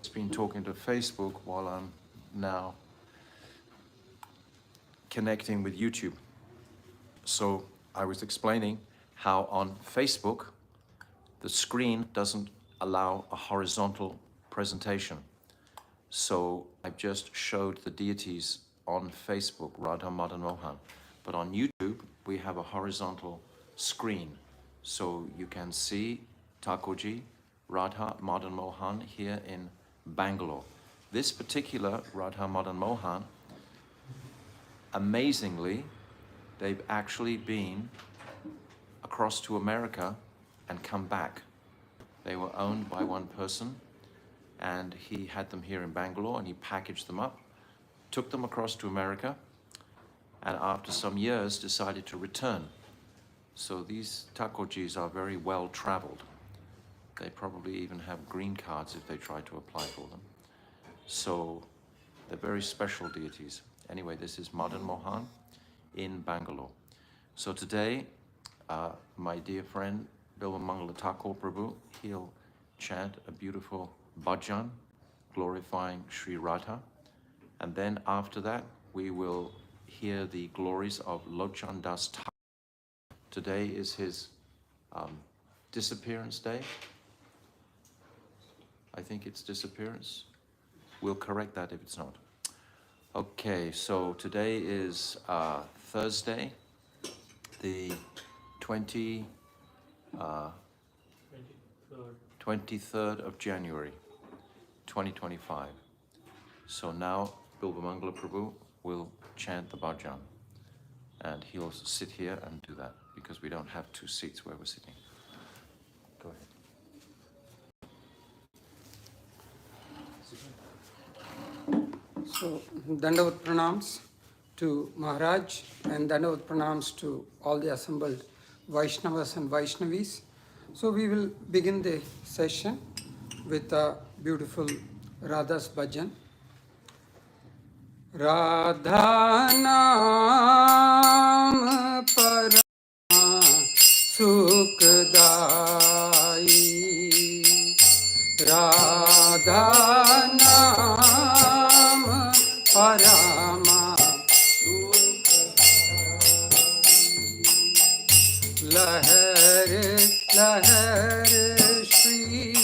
I've been talking to Facebook while I'm now connecting with YouTube. So I was explaining how on Facebook, the screen doesn't allow a horizontal presentation. So I've just showed the deities on Facebook, Radha, Madan, Mohan. But on YouTube, we have a horizontal screen. So you can see Thakurji, Radha, Madan, Mohan here in Bangalore. This particular Radha, Madan, Mohan, amazingly, they've actually been across to America and come back. They were owned by one person, and he had them here in Bangalore, and he packaged them up, took them across to America, and after some years decided to return. So these Thakurjis are very well traveled. They probably even have green cards if they try to apply for them. So they're very special deities. Anyway, this is Madan Mohan in Bangalore. So today, my dear friend Bilwa Mangala Thakur Prabhu, he'll chant a beautiful bhajan glorifying Sri Radha. And then after that, we will hear the glories of Lochan Das Thakur. Today is his disappearance day. I think it's disappearance. We'll correct that if it's not. Okay, so today is Thursday, the 23rd of January, 2025. So now Bilwa Mangala Prabhu will chant the bhajan, and he'll sit here and do that because we don't have two seats where we're sitting. Go ahead. So, Dandavat Pranams to Maharaj and Dandavat Pranams to all the assembled Vaishnavas and Vaishnavis. So, we will begin the session with a beautiful Radha's Bhajan. Radha Naam Parama Sukhdai, Radha Naam Parama Sukhdai, Lahar Lahar Shri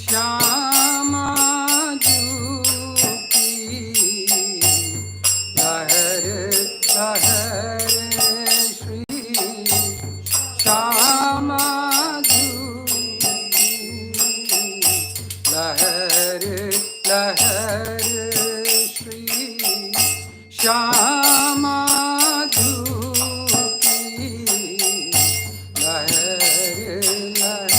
Shyama Juki, Lahar Lahar Shri Shyama Juki, Lahar Lahar Shri Shyama Juki, Lahar Lahar.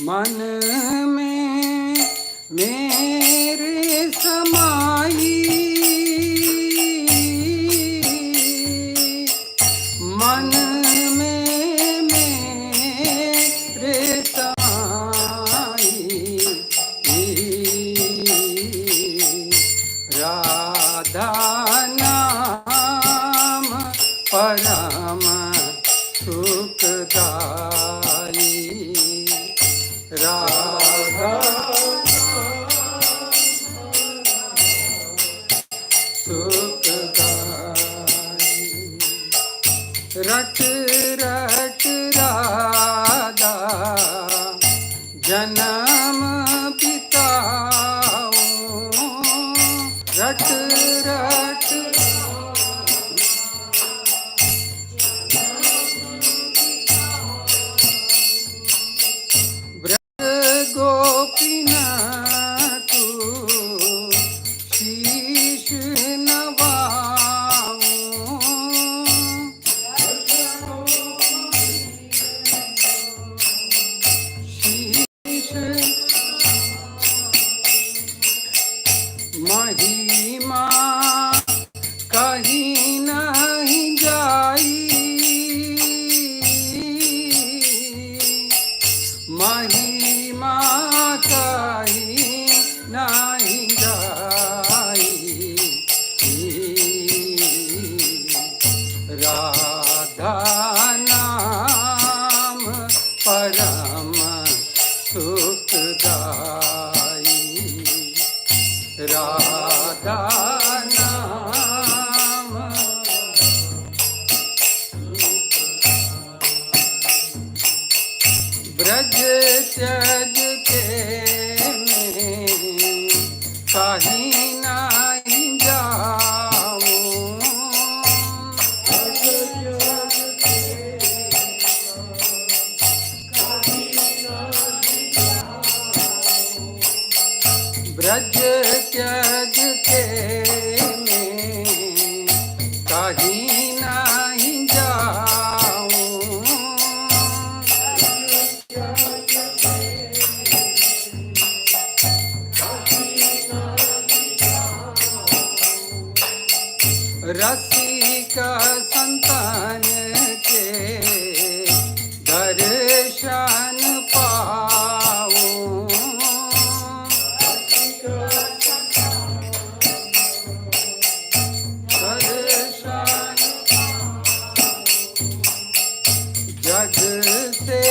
मन में मेरे समाई, मन में मेरे समाई, राधा नाम परम सुखदाई, Radha Sukhdai, Rat Rat Radha Janam Pitao, Rat Rat Gopinath Shish Navao, Shish Mahima kahi nahi jai, Mahima kahi nahi jai, Radha Braj त्यज के मैं कहीं नहीं जाऊं। ब्रज त्यज के मैं कहीं नहीं जाऊं। रसिक संतान के दर्शन पाऊं। जग से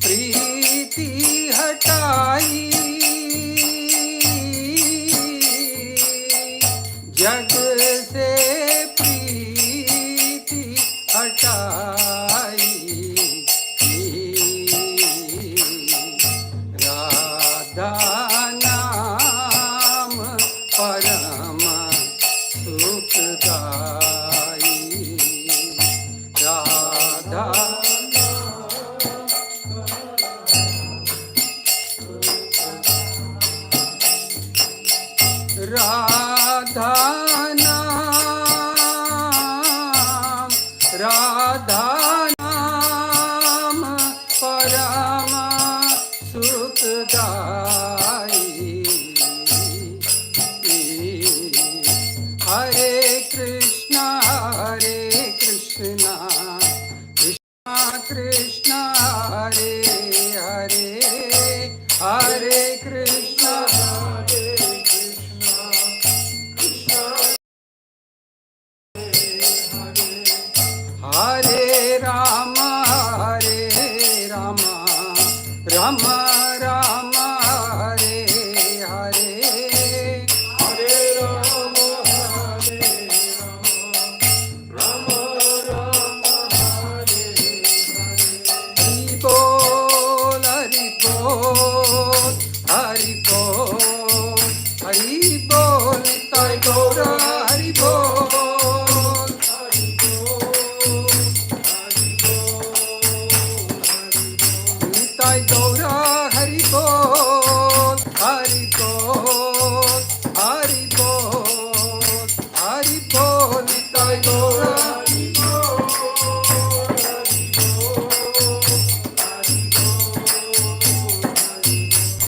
प्रीति हटाई, जग से प्रीति हटाई, राधा नाम परम सुखदाई। राधा राधा नाम, राधा नाम परम सुखदाई। हरे कृष्णा कृष्णा कृष्णा हरे हरे, हरे कृष्णा हरे राम राम राम हरे हरे, हरे राम राम राम हरे हरे। हरि बोल हरि बोल हरि बोल, हरि बोल निताय गौर हरि बोल, निताय गौर हरि बोल, हरि बोल हरि बोल, हरि बोल निताय गौर हरि बोल, हरि बोल।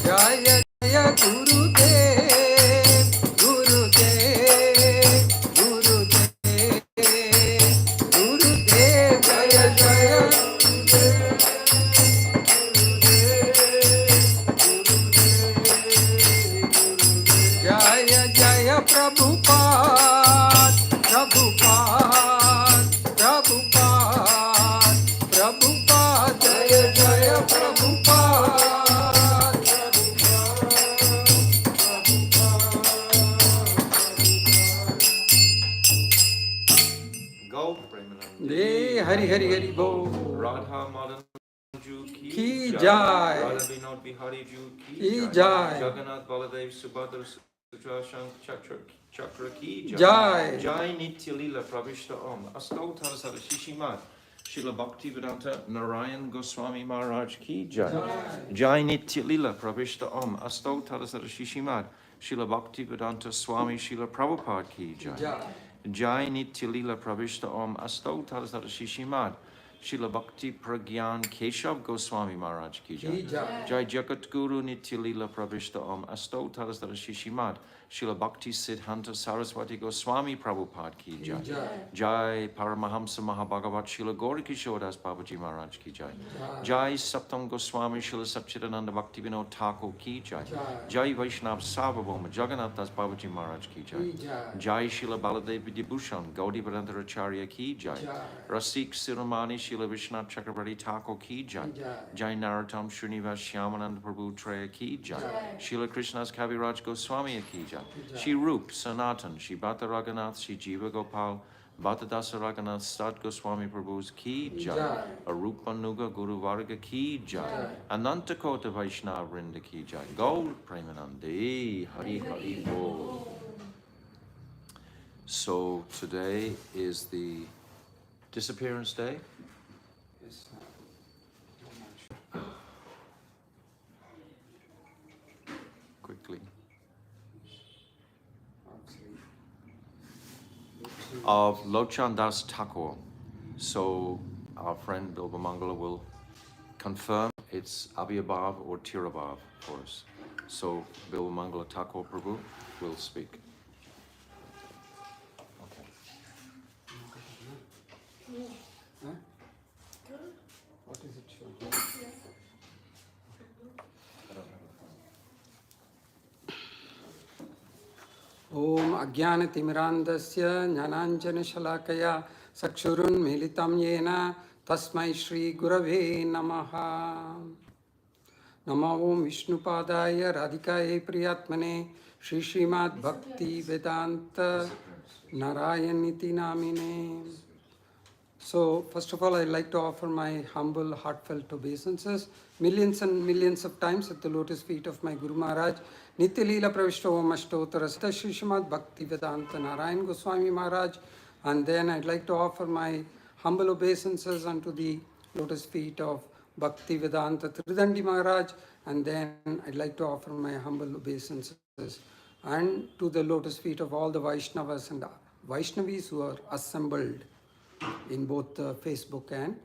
जय जय गुरुदेव गुरुदेव गुरुदेव गुरुदेव, जय जय जय जय प्रभुपाद प्रभुपाद प्रभुपाद प्रभुपाद, जय जय प्रभुपाद। Go Premanand. जय हरि हरि हरि बोल। Radha Madan Ju की ki जय। Radha Vinod Bihari Ju की ki जय। Jagannath Baladev Subhadra Sudrashank Chakra ki जय। Jai Nitya Lila Pravishta Om Astautar Sada Shishimad Srila Bhaktivedanta Narayan Goswami Maharaj ki Jai. Jai Nitya Lila Pravishta Om Astautar Sada Shishimad Srila Bhaktivedanta Swami Srila Prabhupada ki Jai. Jai Nitya Lila Pravishta Om Astautar Sada Shishimad Srila Bhakti Pragyan Keshav Goswami Maharaj ki Jai. Jai Jagat Guru Nitya Lila Pravishta Om Astautar Sada Shishimad Srila Bhakti Siddhanta Saraswati Goswami Prabhupada ki Jai. Jai Paramahamsa Mahabhagavat Srila Gaurikishore Das Babaji Maharaj ki Jai. Jai Saptam Goswami Srila Sapchidananda Bhakti Vinod Thakur ki Jai. Jai Vaishnav Sarvabhauma Jagannath Das Babaji Maharaj ki Jai. Jai Srila Baladev Vidyabhushan Gaudi Acharya ki Jai. Rasik Sirumani Srila Vishnath Chakravarti Thakur ki Jai. Jai Narottam Srinivas Shyamananda Prabhu Traya ki Jai. Srila Krishna's Kaviraj Goswami ki Jai. Shri Rup Sanatan, Shri Bhatta Raghunath, Shri Jiva Gopal, Bhattadasa Raghunath Sat Goswami Prabhu's ki jai. Arupanuga Guru Varga ki jai. Ananta Kota Vaishnava Vrinda ki jai. Gaur Premanandi Hari Hari Bol. So today is the disappearance day. Yes, Quickly. Of Lochan Das Thakur. So our friend Bilbamangala will confirm it's Abhyabhav or Tirabhav for us. So Bilbamangala Thakur Prabhu will speak. Okay. Huh? What is it showing? Om Ajnanatimirandasya Jnananjanashalakaya Sakshurunmilitam Yena Tasmai Shri Gurave Namaha. Namo Om Vishnupadaya Radhikaye Priyatmane Shri Srimad Bhakti Vedanta Narayaniti Namine. So, first of all, I'd like to offer my humble, heartfelt obeisances, millions and millions of times at the lotus feet of my Guru Maharaj, Nitya Leela Pravishta Om Ashtottara Sata Shri Srimad Bhakti Vedanta Narayan Goswami Maharaj, and then I'd like to offer my humble obeisances unto the lotus feet of Bhakti Vedanta Tridandi Maharaj, and then I'd like to offer my humble obeisances and to the lotus feet of all the Vaishnavas and Vaishnavis who are assembled in both Facebook and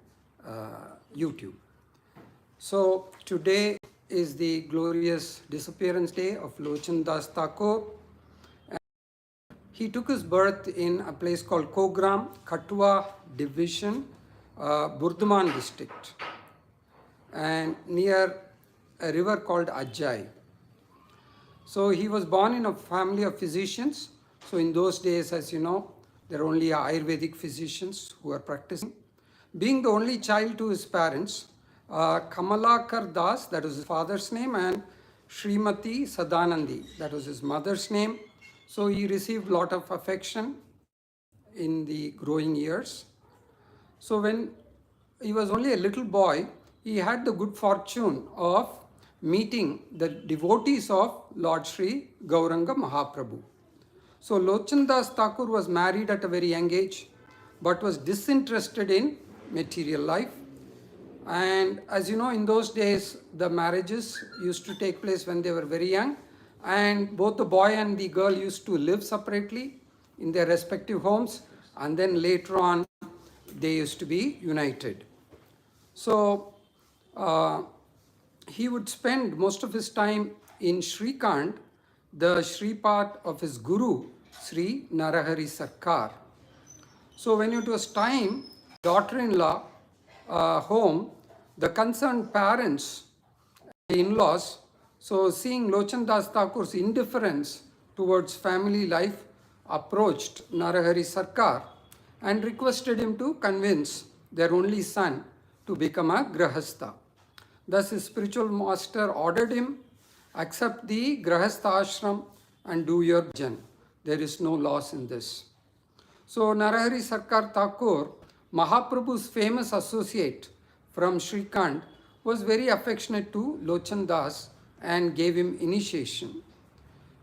YouTube. So today is the glorious disappearance day of Lochan Das Thakur. He took his birth in a place called Kogram, Kathua Division, Burdhaman district, and near a river called Ajay. So he was born in a family of physicians. So in those days, as you know, there are only Ayurvedic physicians who are practicing. Being the only child to his parents, Kamalakar Das, that was his father's name, and Srimati Sadanandi, that was his mother's name. So he received a lot of affection in the growing years. So when he was only a little boy, he had the good fortune of meeting the devotees of Lord Sri Gauranga Mahaprabhu. So Lochan Das Thakur was married at a very young age, but was disinterested in material life. And as you know, in those days, the marriages used to take place when they were very young, and both the boy and the girl used to live separately in their respective homes, and then later on, they used to be united. So he would spend most of his time in Srikant, the Shripad of his Guru, Sri Narahari Sarkar. So when it was time, daughter-in-law home, the concerned parents, the in-laws, so seeing Lochan Das Thakur's indifference towards family life, approached Narahari Sarkar and requested him to convince their only son to become a Grahastha. Thus his spiritual master ordered him, accept the Grahastha ashram and do your bhajan. There is no loss in this. So Narahari Sarkar Thakur, Mahaprabhu's famous associate from Srikant, was very affectionate to Lochan Das and gave him initiation.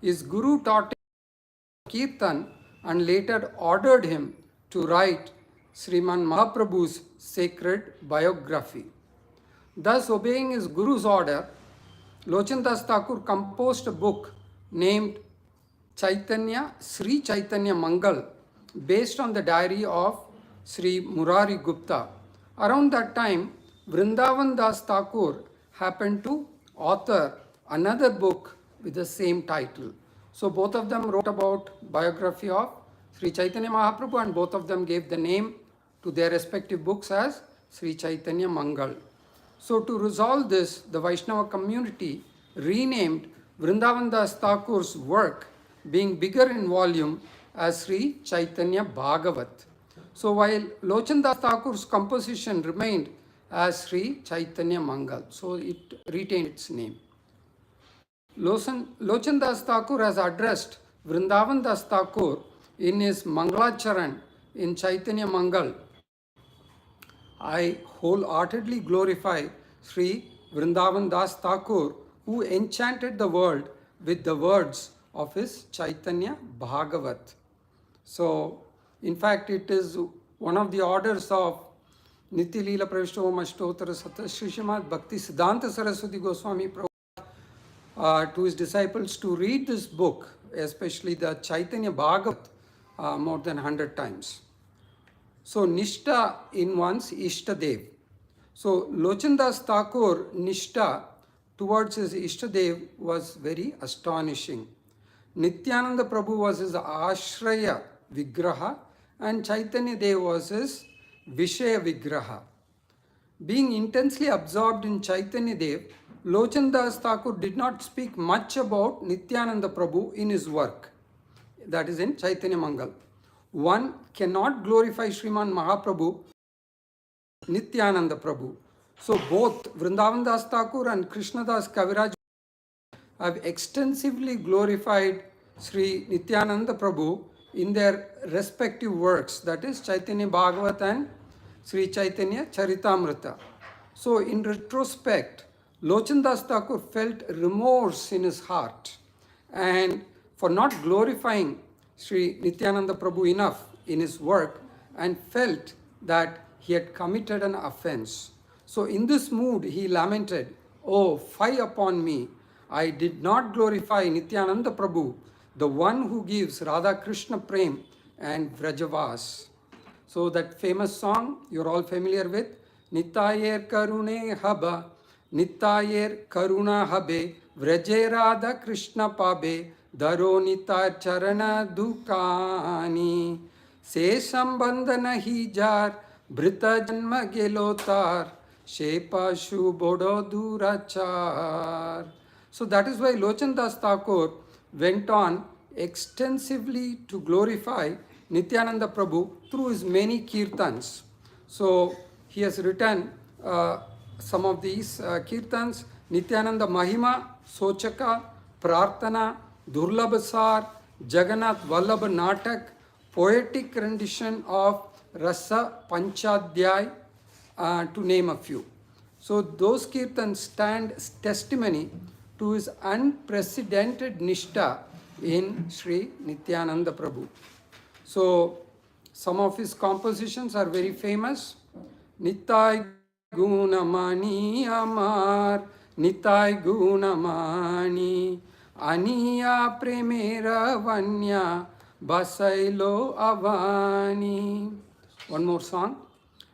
His guru taught him Kirtan and later ordered him to write Sriman Mahaprabhu's sacred biography. Thus, obeying his guru's order, Lochan Das Thakur composed a book named Sri Chaitanya Mangal, based on the diary of Sri Murari Gupta. Around that time, Vrindavan Das Thakur happened to author another book with the same title. So both of them wrote about biography of Sri Chaitanya Mahaprabhu, and both of them gave the name to their respective books as Sri Chaitanya Mangal. So to resolve this, the Vaishnava community renamed Vrindavan Das Thakur's work, being bigger in volume, as Sri Chaitanya Bhagavat. So while Lochan Das Thakur's composition remained as Sri Chaitanya Mangal, so it retained its name. Lochan Das Thakur has addressed Vrindavan Das Thakur in his Mangalacharan in Chaitanya Mangal, I wholeheartedly glorify Sri Vrindavan Das Thakur, who enchanted the world with the words of his Chaitanya Bhagavat. So, in fact, it is one of the orders of Nitya Leela Pravishtavam Ashtotara Sata Sri Srimad Bhakti Siddhanta Saraswati Goswami Prabhupada to his disciples to read this book, especially the Chaitanya Bhagavat, more than 100 times. So, Nishta in one's Ishtadev. So, Lochandas Thakur, Nishta towards his Ishtadev was very astonishing. Nityananda Prabhu was his Ashraya Vigraha and Chaitanya Dev was his Vishaya Vigraha. Being intensely absorbed in Chaitanya Dev, Lochandas Thakur did not speak much about Nityananda Prabhu in his work. That is in Chaitanya Mangal. One cannot glorify Sriman Mahaprabhu, Nityananda Prabhu. So both Vrindavan Das Thakur and Krishnadas Kaviraj have extensively glorified Sri Nityananda Prabhu in their respective works, that is Chaitanya Bhagavat and Sri Chaitanya Charitamrita. So in retrospect, Lochandas Thakur felt remorse in his heart and for not glorifying Sri Nityananda Prabhu enough in his work and felt that he had committed an offense. So in this mood he lamented, "Oh, fie upon me, I did not glorify Nityananda Prabhu, the one who gives Radha Krishna Prem and Vrajavas." So that famous song you're all familiar with, Nitayer Karune Haba, Nitayer Karuna Habe, Vraje Radha Krishna Pabe, Daro Nitar Charana Dukani, Se Sambandana Hijar, Brita Janma Gelotar, Shepa Shu Bodo Durachar. So that is why Lochandas Thakur went on extensively to glorify Nityananda Prabhu through his many kirtans. So he has written some of these kirtans, Nityananda Mahima, Sochaka, Prarthana, Durlabhasar, Jagannath Vallabha Natak, poetic rendition of Rasa Panchadhyay, to name a few. So those kirtans stand as testimony to his unprecedented nishta in Sri Nityananda Prabhu. So some of his compositions are very famous. Nitai Gunamani Amar, Nitai Gunamani, Aniya Premera Vanya, Basailo Avani. One more song.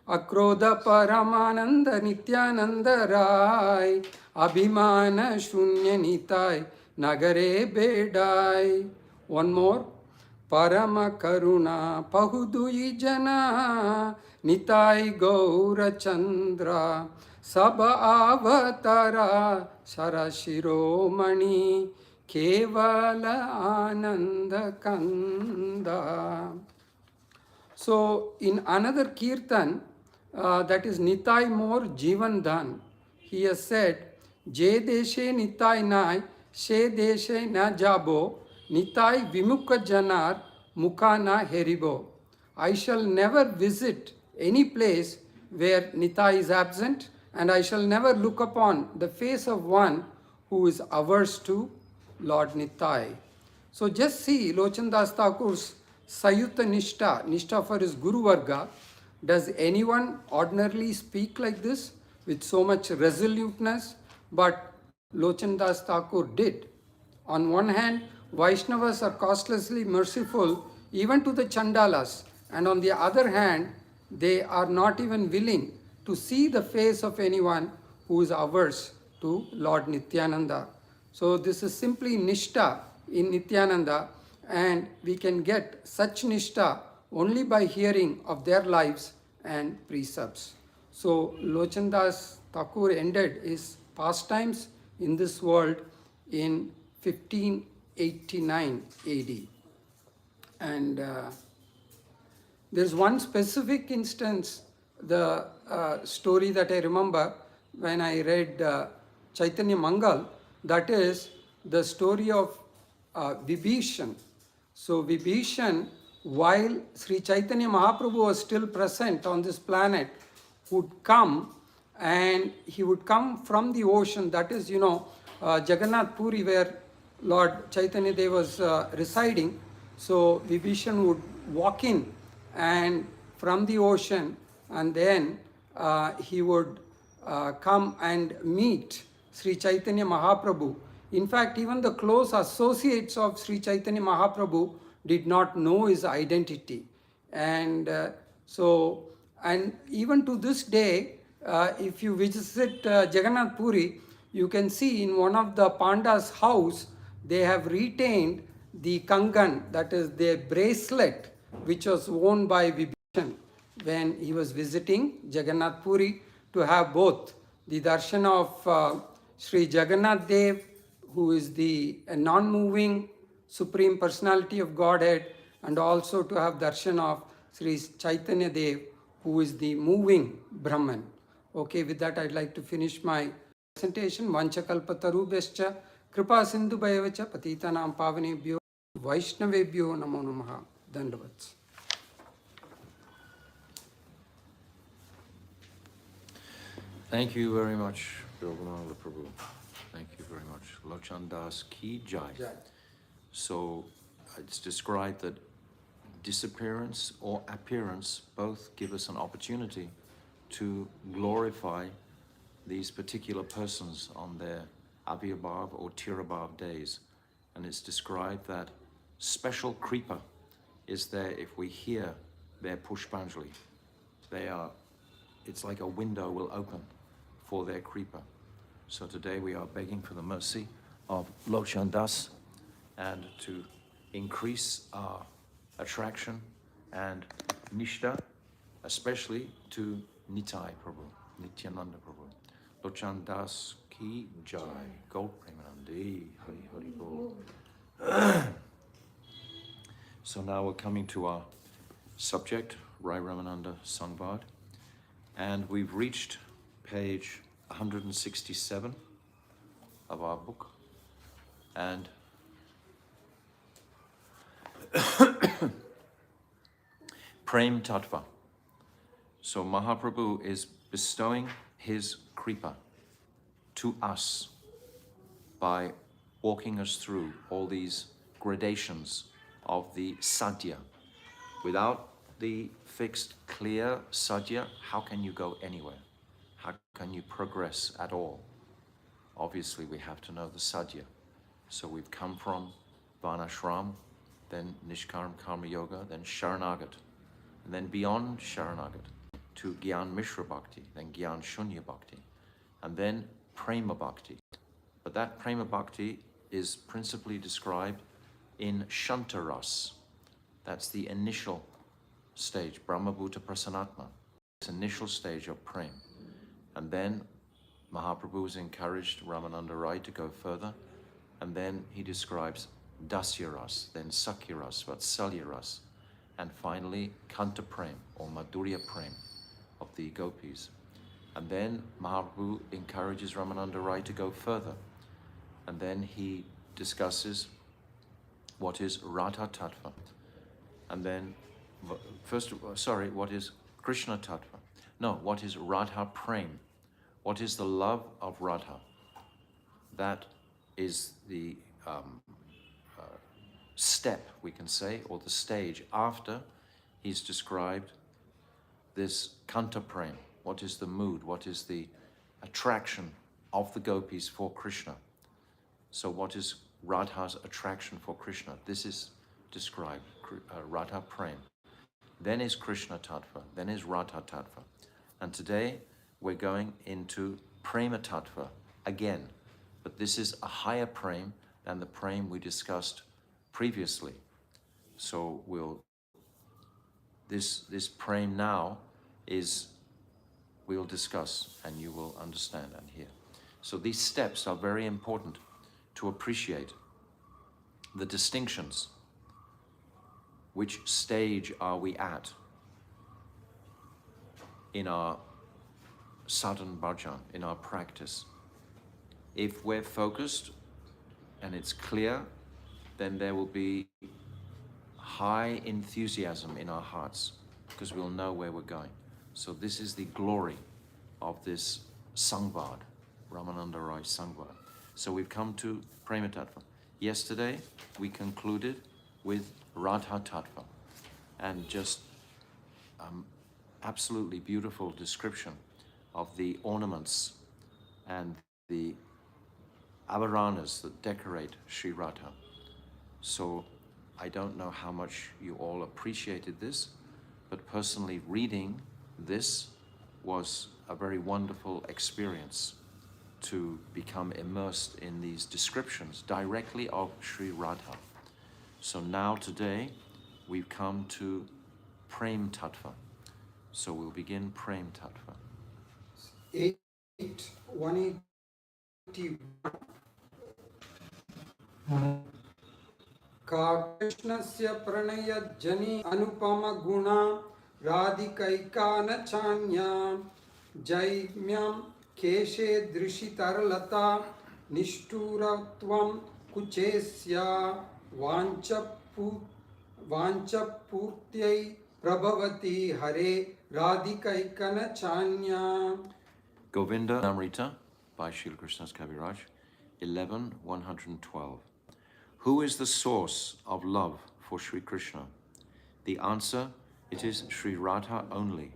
Akrodha Paramananda Nityananda Rai, Abhimana Shunya Nitai, Nagare Bedai. One more. Parama Karuna Pahudui Jana, Nitai Gaura Chandra, Saba Avatara, Sarashiromani, Kevala Ananda Kanda. So in another kirtan, that is Nitai Mor Jivan Dan, he has said, Je Deshe Nitai Nai, She Deshe Na Jabo, Nitai Vimukha Janar, Mukana Heribo. I shall never visit any place where Nitai is absent, and I shall never look upon the face of one who is averse to Lord Nitai. So just see Lochandas Thakur's Sayuta Nishta, Nishta for his Guru Varga. Does anyone ordinarily speak like this with so much resoluteness? But Lochandas Thakur did. On one hand, Vaishnavas are costlessly merciful even to the Chandalas, and on the other hand, they are not even willing to see the face of anyone who is averse to Lord Nityananda. So this is simply Nishta in Nityananda, and we can get such Nishta only by hearing of their lives and precepts. So Lochandas Thakur ended his pastimes in this world in 1589 AD. And there's one specific instance, the story that I remember when I read Chaitanya Mangal, that is the story of Vibhishan. So Vibhishan while Sri Chaitanya Mahaprabhu was still present on this planet, would come, and he would come from the ocean. That is, Jagannath Puri, where Lord Chaitanya Dev was residing. So Vibhishan would walk in and from the ocean, and then he would come and meet Sri Chaitanya Mahaprabhu. In fact, even the close associates of Sri Chaitanya Mahaprabhu did not know his identity. And and even to this day, if you visit Jagannath Puri, you can see in one of the Panda's house, they have retained the Kangan, that is the bracelet, which was worn by Vibhishan when he was visiting Jagannath Puri, to have both the darshan of Sri Jagannath Dev, who is the non-moving Supreme Personality of Godhead, and also to have darshan of Sri Chaitanya Dev, who is the moving Brahman. Okay, with that I'd like to finish my presentation. Vanchakalpatarubhyascha kripa sindhu bhayavacha patitanam pavanebhyo vaishnavebhyo namo namaha. Dandavats. Thank you very much, Yogananda Prabhu. Thank you very much. Lochan Das Ki Jai. So it's described that disappearance or appearance both give us an opportunity to glorify these particular persons on their Avirbhav or Tirabhav days. And it's described that special kripa is there if we hear their Pushpanjali. It's like a window will open for their kripa. So today we are begging for the mercy of Lochan Das and to increase our attraction and nishta, especially to Nitai Prabhu, Nityananda Prabhu. Lochan Das Ki Jai, Gaur Premanandi, Hari Hari Bol. So now we're coming to our subject, Raya Ramananda Samvada, and we've reached page 167 of our book, and Prem Tattva. So Mahaprabhu is bestowing his kripa to us by walking us through all these gradations of the sadhya. Without the fixed, clear sadhya, how can you go anywhere? How can you progress at all? Obviously, we have to know the sadhya. So we've come from Varnashram, then Nishkaram Karma Yoga, then Sharanagat, and then beyond Sharanagat to Gyan Mishra Bhakti, then Gyan Shunya Bhakti, and then Prema Bhakti. But that Prema Bhakti is principally described in Shantaras. That's the initial stage, Brahmabhuta Prasanatma, this initial stage of Prem. And then Mahaprabhu has encouraged Ramananda Rai to go further, and then he describes Dasyaras, then Sakyaras, Vatsalyaras, and finally Kanta Prem or Madhurya Prem of the gopis. And then Mahaprabhu encourages Ramananda Rai to go further, and then he discusses what is Radha Tattva, and then what is Krishna Tattva? No, what is Radha Prem? What is the love of Radha? That is the step, we can say, or the stage after he's described this Kanta Prem. What is the mood? What is the attraction of the gopis for Krishna? So what is Radha's attraction for Krishna? This is described, Radha Prem. Then is Krishna Tattva, then is Radha Tattva. And today we're going into Prema Tattva again. But this is a higher Prem than the Prem we discussed previously. So this Prem now we'll discuss and you will understand and hear. So these steps are very important to appreciate the distinctions. Which stage are we at in our sadhana bhajan, in our practice? If we're focused and it's clear, then there will be high enthusiasm in our hearts because we'll know where we're going. So this is the glory of this samvada, Ramananda Rai samvada. So we've come to Prema Tattva. Yesterday we concluded with Radha Tattva and just absolutely beautiful description of the ornaments and the abharanas that decorate Sri Radha. So I don't know how much you all appreciated this, but personally reading this was a very wonderful experience to become immersed in these descriptions directly of Sri Radha. So now today we've come to Prem Tattva. So we'll begin Prem Tattva. 181. का कृष्णस्य प्रणयजनि अनुपम गुणा राधिकैका न चान्या जैम्यां केशे दृशितरलता निष्ठुरत्वं कुचेस्या वाञ्छपूर्त्यै प्रभवति हरे राधिकैका न चान्या. Govinda Amrita by Srila Krishna's Kaviraj, 11.112. Who is the source of love for Sri Krishna? The answer, it is Sri Radha only.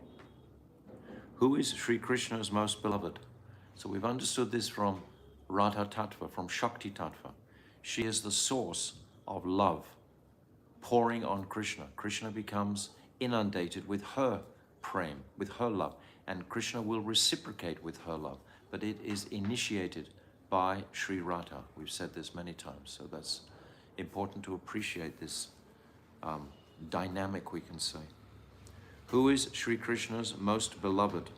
Who is Sri Krishna's most beloved? So we've understood this from Radha Tattva, from Shakti Tattva. She is the source of love pouring on Krishna. Krishna becomes inundated with her prem, with her love, and Krishna will reciprocate with her love, but it is initiated by Sri Radha. We've said this many times, so that's important to appreciate this dynamic, we can say. Who is Sri Krishna's most beloved?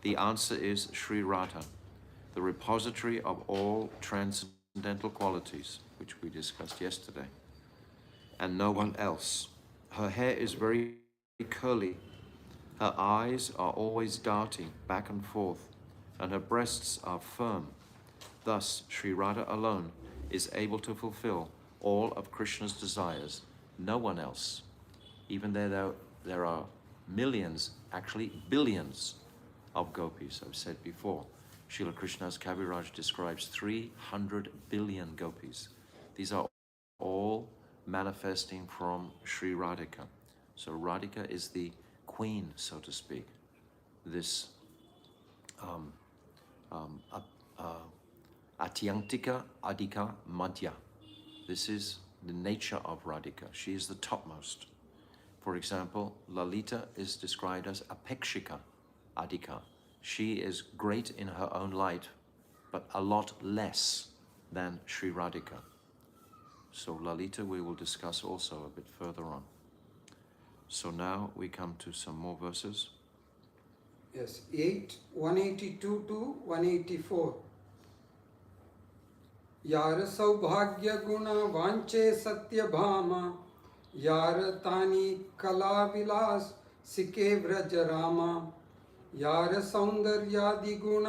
The answer is Sri Radha, the repository of all transcendental qualities, which we discussed yesterday, and no one else. Her hair is very curly, her eyes are always darting back and forth, and her breasts are firm. Thus, Sri Radha alone is able to fulfill all of Krishna's desires, no one else. Even though there are millions, actually billions of gopis, I've said before. Srila Krishna's Kaviraj describes 300 billion gopis. These are all manifesting from Sri Radhika. So Radhika is the queen, so to speak. This Atyantika Adhika Madhya. This is the nature of Radhika. She is the topmost. For example, Lalita is described as Apekshika Adhika. She is great in her own light, but a lot less than Sri Radhika. So Lalita we will discuss also a bit further on. So now we come to some more verses. Yes, 182 to 184. यार सौभाग्य गुण वांचे सत्य भामा यार तानी कला विलास सिके व्रज रामा यार सौंदर्यादि गुण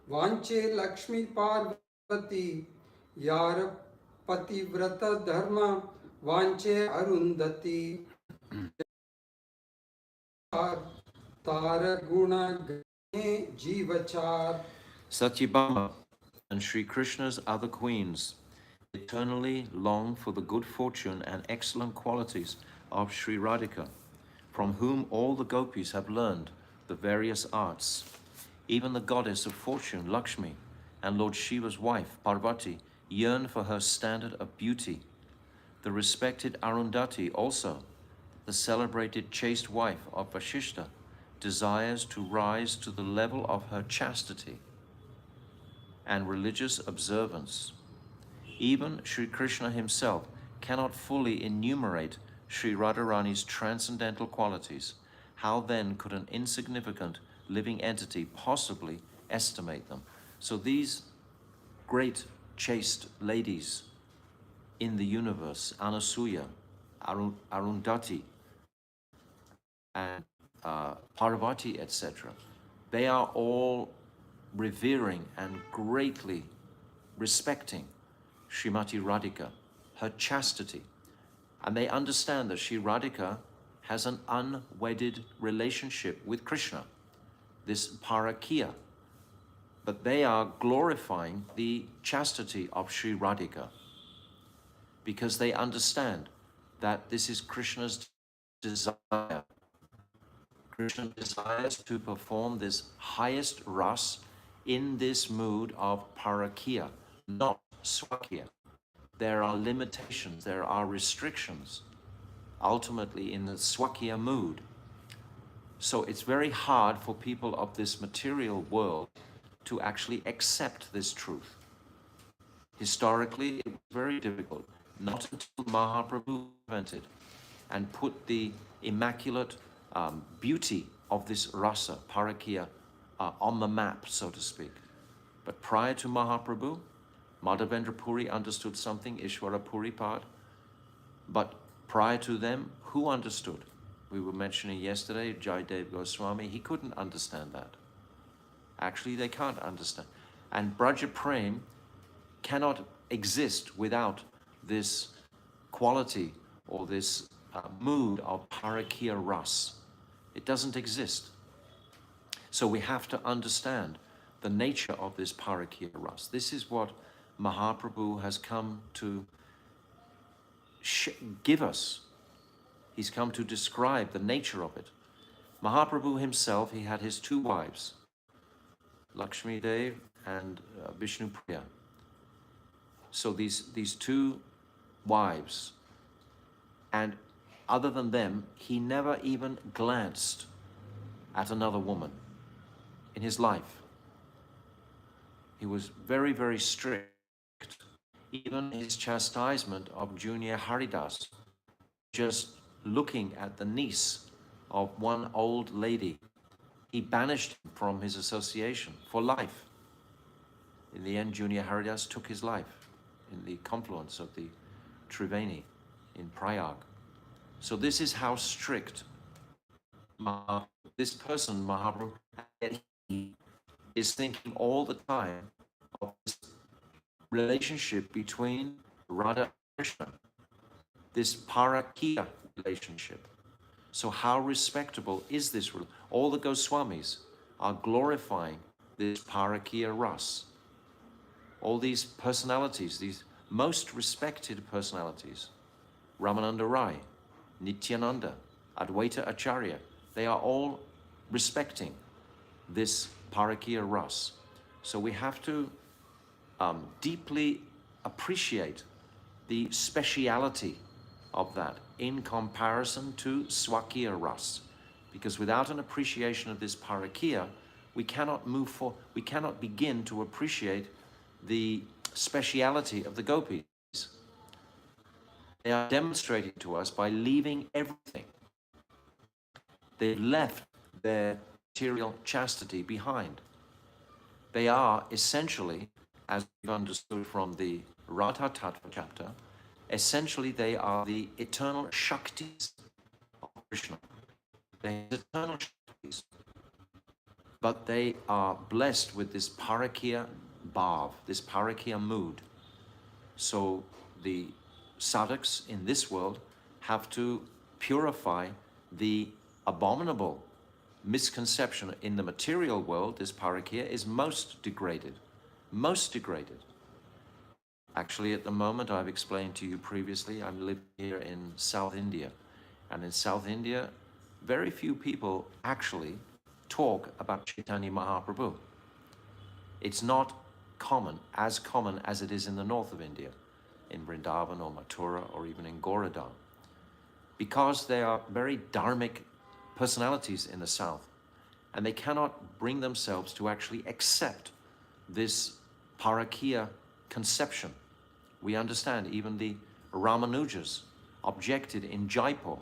वांचे लक्ष्मी पार्वती यार पतिव्रत धर्म वांचे अरुंधति तार गुण गणे जीवचार. Satyabhama and Sri Krishna's other queens eternally long for the good fortune and excellent qualities of Sri Radhika, from whom all the gopis have learned the various arts. Even the goddess of fortune, Lakshmi, and Lord Shiva's wife, Parvati, yearn for her standard of beauty. The respected Arundhati also, the celebrated chaste wife of Vasishta, desires to rise to the level of her chastity and religious observance. Even Sri Krishna himself cannot fully enumerate Sri Radharani's transcendental qualities. How then could an insignificant living entity possibly estimate them? So these great chaste ladies in the universe, Anasuya, Arundhati, and Parvati, etc., they are all revering and greatly respecting Srimati Radhika, her chastity, And they understand that Sri Radhika has an unwedded relationship with Krishna, this parakya. But they are glorifying the chastity of Sri Radhika because they understand that this is Krishna's desire. Krishna desires to perform this highest ras in this mood of parakya, not swakya. There are limitations, there are restrictions, ultimately in the swakya mood. So it's very hard for people of this material world to actually accept this truth. Historically, it was very difficult, not until Mahaprabhu invented and put the immaculate beauty of this rasa, parakya, on the map, so to speak. But prior to Mahaprabhu, Madhavendra Puri understood something, Ishwara Puripad. But prior to them, who understood? We were mentioning yesterday, Jayadev Goswami, he couldn't understand that. Actually, they can't understand. And Braja Prem cannot exist without this quality or this mood of parakya ras. It doesn't exist. So we have to understand the nature of this parakya ras. This is what Mahaprabhu has come to give us. He's come to describe the nature of it. Mahaprabhu himself, he had his two wives, Lakshmi Dev and Vishnu Priya. So these two wives, and other than them, he never even glanced at another woman in his life. He was very, very strict. Even his chastisement of Junior Haridas, just looking at the niece of one old lady, he banished him from his association for life. In the end, Junior Haridas took his life in the confluence of the Triveni in Prayag. So this is how strict this person, Mahaprabhu, he is thinking all the time of this relationship between Radha and Krishna, this parakya relationship. So how respectable is this? All the Goswamis are glorifying this parakya ras. All these personalities, these most respected personalities, Ramananda Rai, Nityananda, Advaita Acharya, they are all respecting this parakya ras. So we have to deeply appreciate the speciality of that in comparison to swakya ras, because without an appreciation of this parakya, we cannot move forward. We cannot begin to appreciate the speciality of the gopis. They are demonstrating to us by leaving everything. They've left their material chastity behind. They are essentially, as we've understood from the Radha Tattva chapter, essentially they are the eternal Shaktis of Krishna. They are eternal Shaktis, but they are blessed with this parakya bhav, this parakya mood. So the sadhaks in this world have to purify the abominable misconception in the material world. This parakya is most degraded, most degraded. Actually, at the moment, I've explained to you previously, I'm living here in South India. And in South India, very few people actually talk about Chaitanya Mahaprabhu. It's not common as it is in the north of India, in Vrindavan or Mathura or even in Goradhan, because they are very dharmic personalities in the south, and they cannot bring themselves to actually accept this parakya conception. We understand even the Ramanujas objected in Jaipur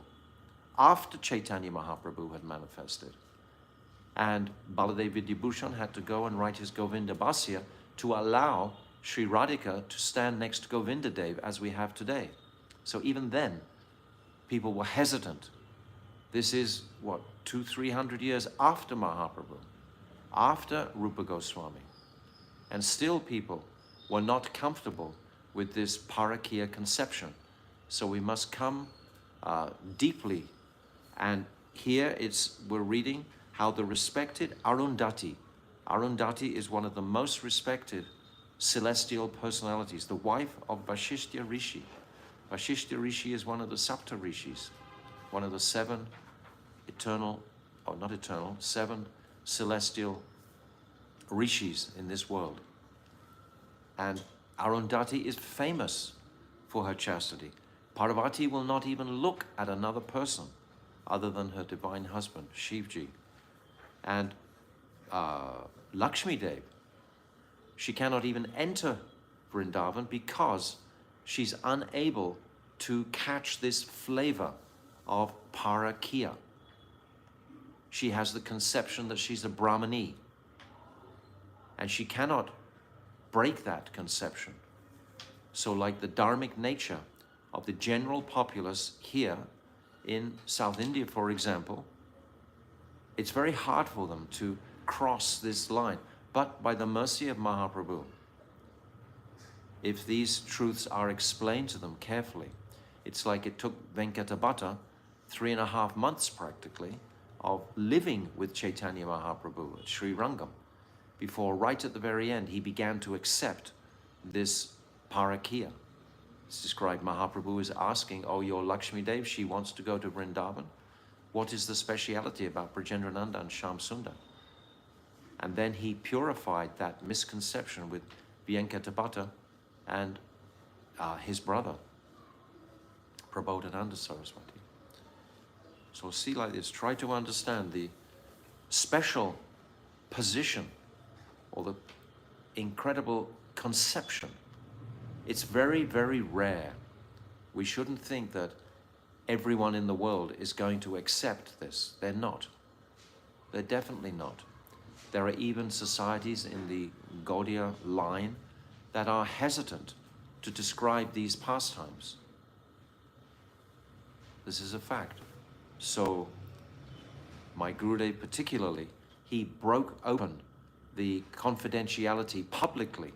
after Chaitanya Mahaprabhu had manifested. And Baladev Vidyabhushan had to go and write his Govinda Bhasya to allow Sri Radhika to stand next to Govinda Dev as we have today. So even then, people were hesitant. This is, what, 200-300 years after Mahaprabhu, after Rupa Goswami. And still people were not comfortable with this parakya conception. So we must come deeply. And here we're reading how the respected Arundhati is one of the most respected celestial personalities, the wife of Vasishtha Rishi. Vasishtha Rishi is one of the Sapta Rishis, one of the seven seven celestial rishis in this world. And Arundhati is famous for her chastity. Parvati will not even look at another person other than her divine husband, Shivji. And Lakshmi Dev, she cannot even enter Vrindavan because she's unable to catch this flavor of Parakiya. She has the conception that she's a Brahmani, and she cannot break that conception. So like the dharmic nature of the general populace here in South India, for example, it's very hard for them to cross this line. But by the mercy of Mahaprabhu, if these truths are explained to them carefully, it's like it took Venkatabhatta 3.5 months practically of living with Chaitanya Mahaprabhu at Sri Rangam before right at the very end he began to accept this Parakiya. It's described, Mahaprabhu is asking, oh, your Lakshmi Dev, she wants to go to Vrindavan. What is the speciality about Brajendrananda and Shyam Sundar? And then he purified that misconception with Venkatabhatta and his brother, Prabodhananda Saraswati. So see like this, try to understand the special position or the incredible conception. It's very, very rare. We shouldn't think that everyone in the world is going to accept this. They're not. They're definitely not. There are even societies in the Gaudiya line that are hesitant to describe these pastimes. This is a fact. So my Gurudev particularly, he broke open the confidentiality publicly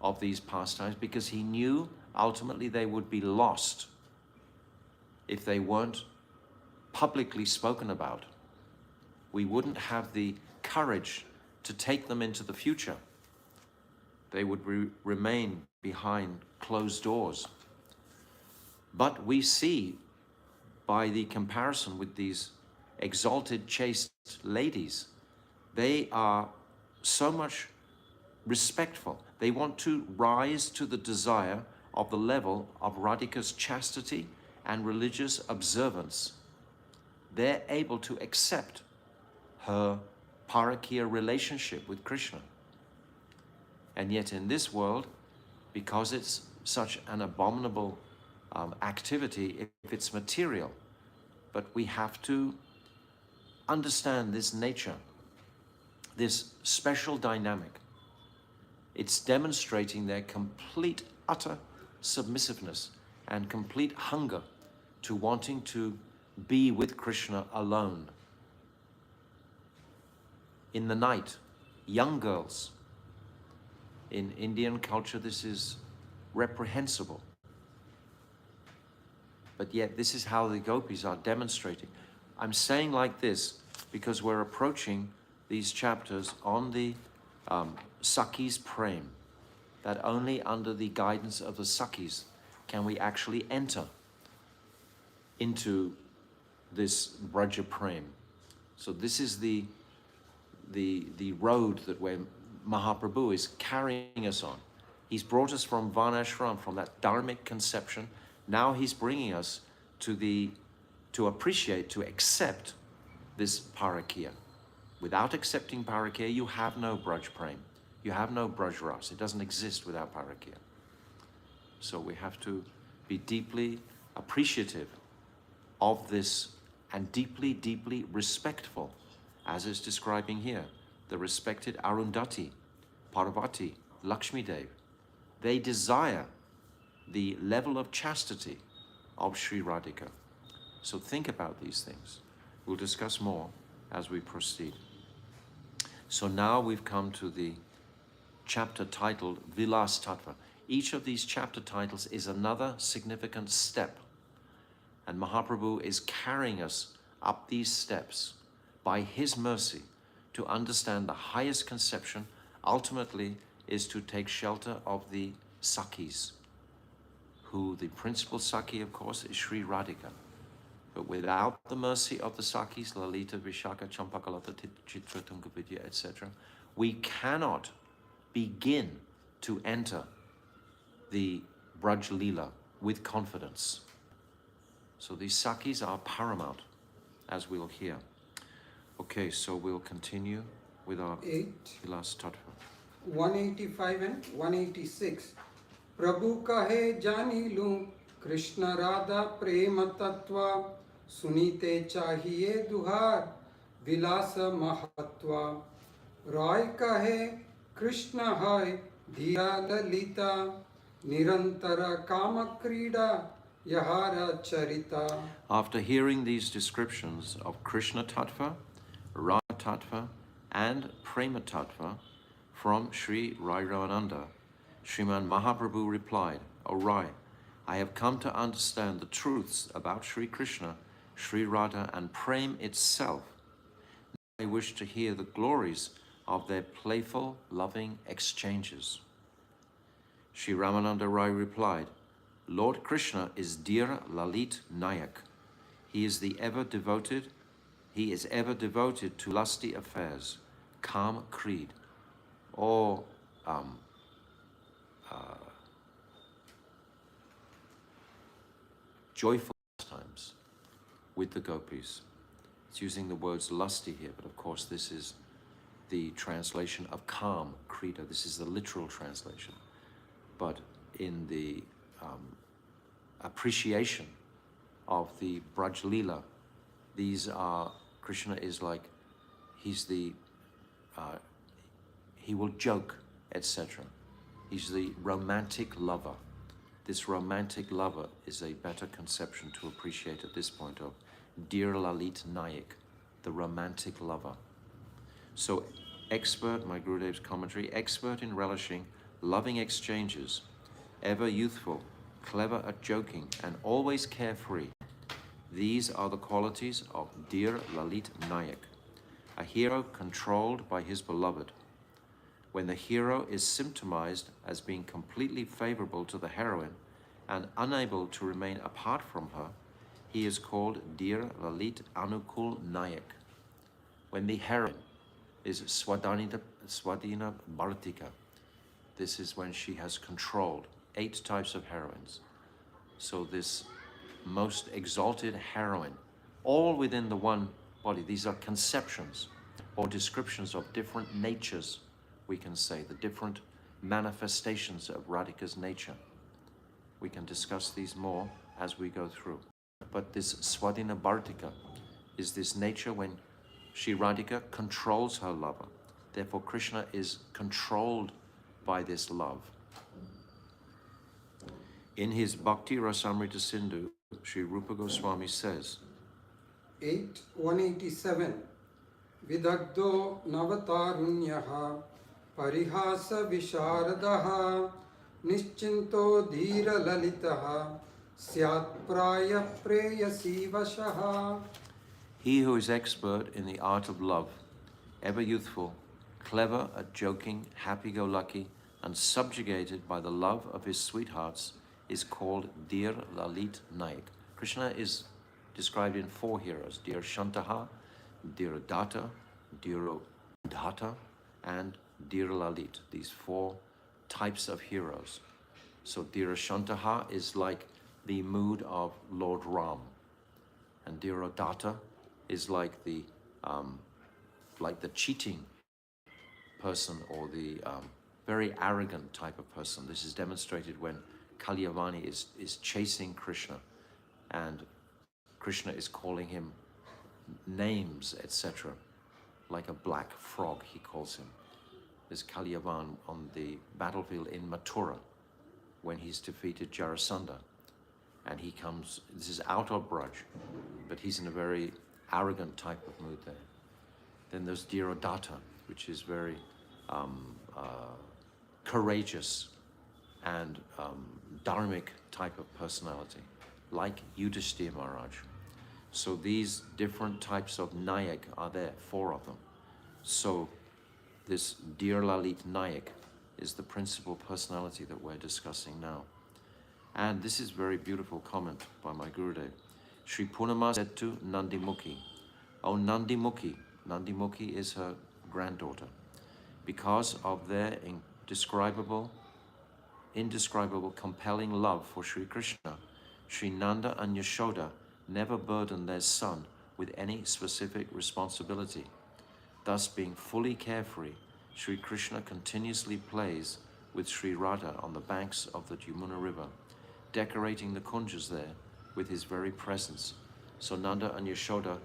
of these pastimes because he knew ultimately they would be lost if they weren't publicly spoken about. We wouldn't have the courage to take them into the future. They would remain behind closed doors. But we see by the comparison with these exalted, chaste ladies, they are so much respectful. They want to rise to the desire of the level of Radhika's chastity and religious observance. They're able to accept her Parakiya relationship with Krishna. And yet in this world, because it's such an abominable activity, if it's material, but we have to understand this nature, this special dynamic. It's demonstrating their complete, utter submissiveness and complete hunger to wanting to be with Krishna alone. In the night, young girls, in Indian culture, this is reprehensible. But yet this is how the gopis are demonstrating. I'm saying like this because we're approaching these chapters on the Sakhi's Prem, that only under the guidance of the Sakhis can we actually enter into this Braja Prem. So this is the road that Mahaprabhu is carrying us on. He's brought us from Varnashram, from that dharmic conception. Now he's bringing us to appreciate, to accept this Parakiya. Without accepting Parakiya, you have no Braj Prem. You have no Braj Ras. It doesn't exist without Parakiya. So we have to be deeply appreciative of this and deeply, deeply respectful, as is describing here, the respected Arundhati, Parvati, Lakshmi Dev. They desire the level of chastity of Sri Radhika. So think about these things. We'll discuss more as we proceed. So now we've come to the chapter titled Vilas Tattva. Each of these chapter titles is another significant step. And Mahaprabhu is carrying us up these steps by his mercy to understand the highest conception ultimately is to take shelter of the Sakhis, who the principal Sakhi, of course, is Sri Radhika. But without the mercy of the Sakhis, Lalita, Vishaka, Champakalata, Chitra, Tungavidya, etc., we cannot begin to enter the Braj Leela with confidence. So these Sakhis are paramount, as we'll hear. Okay, so we'll continue with our last tattva. 185 and 186. Prabhu kahe jani lu Krishna Radha prema tattva sunite chahiye duhar vilasa mahatva Roy kahe Krishna hai dhiya lalita nirantara kama krida yahara charita. After hearing these descriptions of Krishna Tattva, Raya Tattva and Prema Tattva from Sri Raya Ramananda, Sriman Mahaprabhu replied, O Rai, I have come to understand the truths about Sri Krishna, Sri Radha and Prem itself. I wish to hear the glories of their playful, loving exchanges. Sri Ramananda Rai replied, Lord Krishna is dear Lalit Nayak. He is ever devoted to lusty affairs, Kam Creed, or joyful times with the gopis. It's using the words lusty here, but of course this is the translation of Kam, Krita. This is the literal translation. But in the appreciation of the Braj Leela, these are, Krishna is like, he will joke, etc. He's the romantic lover. This romantic lover is a better conception to appreciate at this point of Dear Lalit Nayak, the romantic lover. So expert, my Gurudev's commentary, expert in relishing loving exchanges, ever youthful, clever at joking, and always carefree. These are the qualities of Dear Lalit Nayak, a hero controlled by his beloved. When the hero is symptomized as being completely favorable to the heroine and unable to remain apart from her, he is called Dear Lalit Anukul Nayak. When the heroine is Swadina Bhartika, this is when she has controlled 8 types of heroines. So this most exalted heroine, all within the one body. These are conceptions or descriptions of different natures, we can say, the different manifestations of Radhika's nature. We can discuss these more as we go through. But this Swadina Bhartika is this nature when Sri Radhika controls her lover. Therefore, Krishna is controlled by this love. In his Bhakti Rasamrita Sindhu, Sri Rupa Goswami says, 187. Vidagdo navatarunyaha parihasa visharadaha nischinto dhira lalitaha syat praya preyasi vashaha. He who is expert in the art of love, ever youthful, clever at joking, happy-go-lucky, and subjugated by the love of his sweethearts, is called Dear Lalit Nayak. Krishna is described in 4 heroes, Dear Shantaha, Dear Datta, Dear Dhata, and Dear Lalit. These 4 types of heroes. So Dear Shantaha is like the mood of Lord Ram, and Dear Datta is like the cheating person or the very arrogant type of person. This is demonstrated when Kalyavani is chasing Krishna, and Krishna is calling him names, etc. Like a black frog, he calls him. There's Kalyavan on the battlefield in Mathura when he's defeated Jarasandha. And he comes, this is out of Braj, but he's in a very arrogant type of mood there. Then there's Dhirodata, which is very courageous and dharmic type of personality, like Yudhishthira Maharaj. So these different types of Nayak are there, 4 of them. So this Dhir Lalit Nayak is the principal personality that we're discussing now. And this is very beautiful comment by my Gurudev. Sri Purnama said to Nandimukhi, "Oh Nandimukhi," Nandimukhi is her granddaughter, "because of their indescribable, compelling love for Sri Krishna, Sri Nanda and Yashoda never burdened their son with any specific responsibility. Thus, being fully carefree, Sri Krishna continuously plays with Sri Radha on the banks of the Yamuna River, decorating the kunjas there with his very presence. So Nanda and Yashoda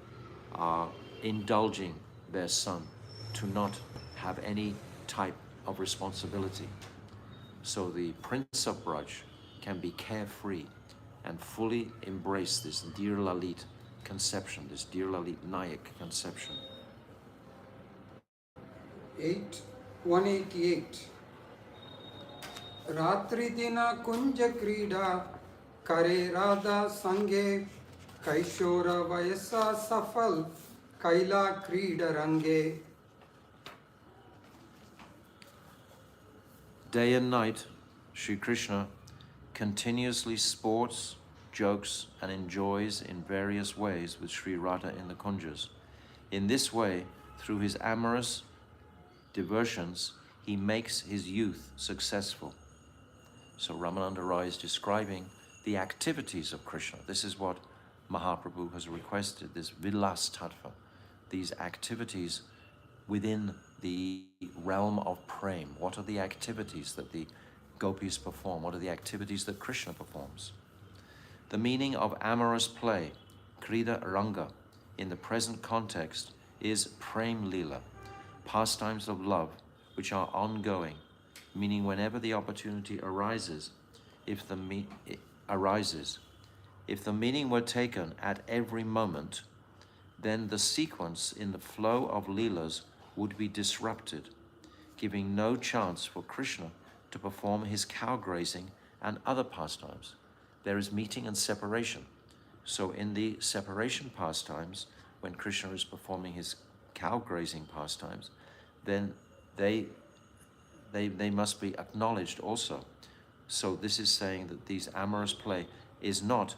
are indulging their son to not have any type of responsibility. So the Prince of Braj can be carefree and fully embrace this Dhir Lalit conception, this Dhir Lalit Nayak conception." 188. Ratri dina kunja krida kare radha sange kaishora vayasa safal kaila krida range. Day and night, Sri Krishna continuously sports, jokes, and enjoys in various ways with Sri Radha in the kunjas. In this way, through his amorous diversions, he makes his youth successful. So Ramananda Rai is describing the activities of Krishna. This is what Mahaprabhu has requested, this Vilas Tattva, these activities within the realm of prem. What are the activities that the gopis perform? What are the activities that Krishna performs? The meaning of amorous play, Krida Ranga, in the present context is prem lila, pastimes of love which are ongoing, meaning whenever the opportunity arises, if the meaning were taken at every moment, then the sequence in the flow of leelas would be disrupted, giving no chance for Krishna to perform his cow grazing and other pastimes. There is meeting and separation. So in the separation pastimes, when Krishna is performing his cow grazing pastimes, then they must be acknowledged also. So this is saying that these amorous play is not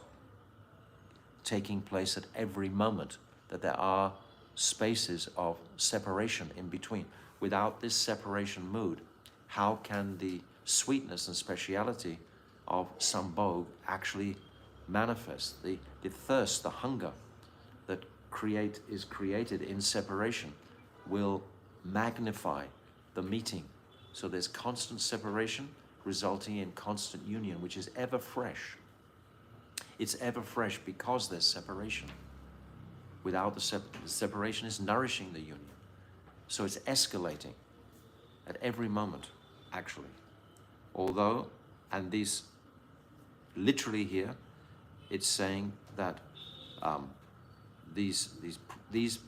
taking place at every moment, that there are spaces of separation in between. Without this separation mood, how can the sweetness and speciality of Sambhog actually manifest? The thirst, the hunger that is created in separation will magnify the meeting. So there's constant separation resulting in constant union, which is ever fresh. It's ever fresh because there's separation. Without the separation is nourishing the union. So it's escalating at every moment, actually. Although, and these literally here, it's saying that these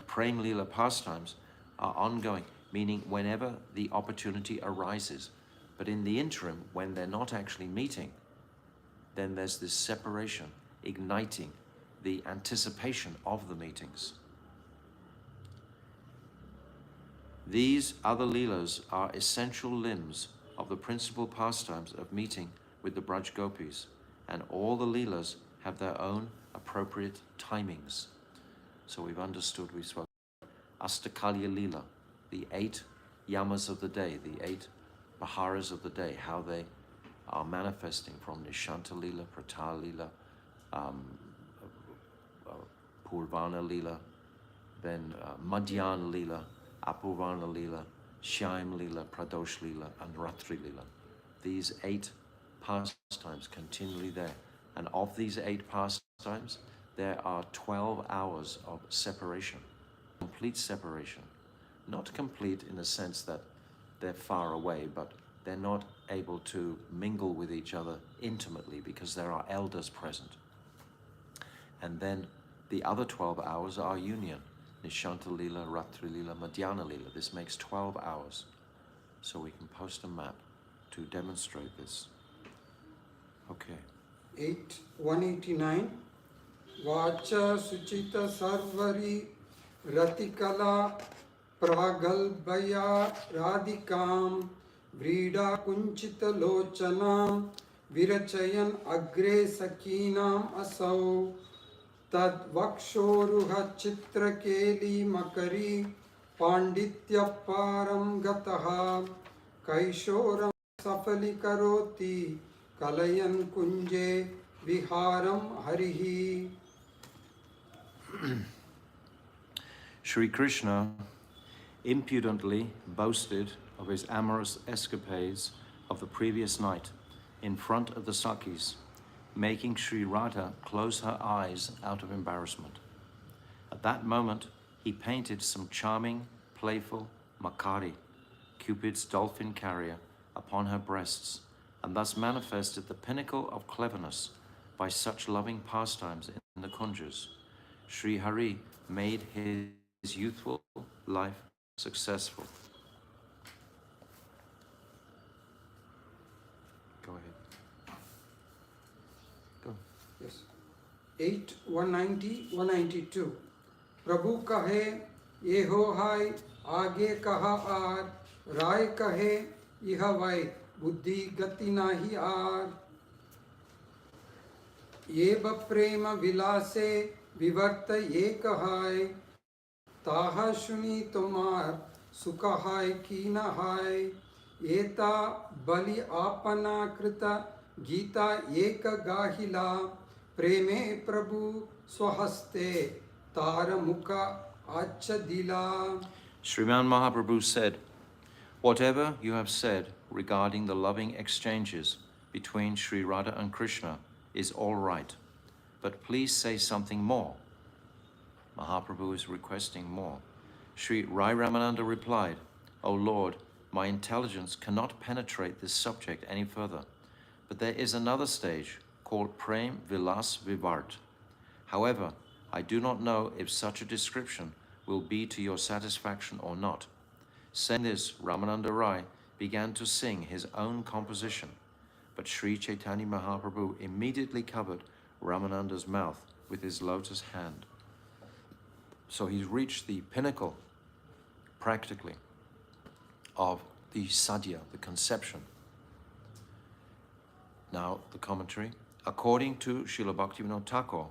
Prem Leela pastimes are ongoing, meaning whenever the opportunity arises. But in the interim, when they're not actually meeting, then there's this separation, igniting the anticipation of the meetings. These other Leelas are essential limbs of the principal pastimes of meeting with the Braj Gopis, and all the Leelas have their own appropriate timings. So we've understood, we spoke Astakalya Leela, the 8 yamas of the day, the 8 Baharas of the day, how they are manifesting from Nishanta Leela, Pratal Leela, Purvana Leela, then Madhyana Leela, Apurvana Leela, Shyam Leela, Pradosh Leela, and Ratri Leela. These 8 pastimes continually there. And of these 8 pastimes, there are 12 hours of separation, complete separation. Not complete in the sense that they're far away, but they're not able to mingle with each other intimately because there are elders present. And then the other 12 hours are union. Nishanta Leela, Ratri Leela, Madhyana Leela. This makes 12 hours. So we can post a map to demonstrate this. Okay. 189. Vacha Suchita Sarvari Ratikala Pragalbaya Radhikam Vrida Kunchita Lochanam Virachayan Agre Sakinam Asau Tad Vakshoruha Chitrakeli Makari Panditya Param Gataha Kaishoram Safali Karoti Kalayan Kunje Viharam Harihi. Sri Krishna impudently boasted of his amorous escapades of the previous night in front of the Sakhis, making Sri Radha close her eyes out of embarrassment. At that moment, he painted some charming, playful Makari, Cupid's dolphin carrier, upon her breasts, and thus manifested the pinnacle of cleverness by such loving pastimes in the Kunjas. Sri Hari made his youthful life successful. Go ahead. Go. Yes. 8, 190, 192. प्रभु कहे ये हो हाय आगे कहा are राय कहे यह वाय बुद्धि गति नाही आर ये प्रेम विलासे विवर्त ये कहाय ताहा सुनी तुम्हार सुख हाय की न हाय एता बलि आपना कृत गीता एक गाहिला प्रेमे प्रभु स्वहस्ते तार मुका आच्छ दिला. Sriman Mahaprabhu said, "Whatever you have said regarding the loving exchanges between Sri Radha and Krishna is all right, but please say something more." Mahaprabhu is requesting more. Sri Raya Ramananda replied, "O Lord, my intelligence cannot penetrate this subject any further, but there is another stage called Prem Vilas Vivart. However, I do not know if such a description will be to your satisfaction or not." Saying this, Ramananda Rai began to sing his own composition, but Sri Chaitanya Mahaprabhu immediately covered Ramananda's mouth with his lotus hand. So he's reached the pinnacle, practically, of the sadhya, the conception. Now, the commentary. According to Srila Bhaktivinoda Thakur,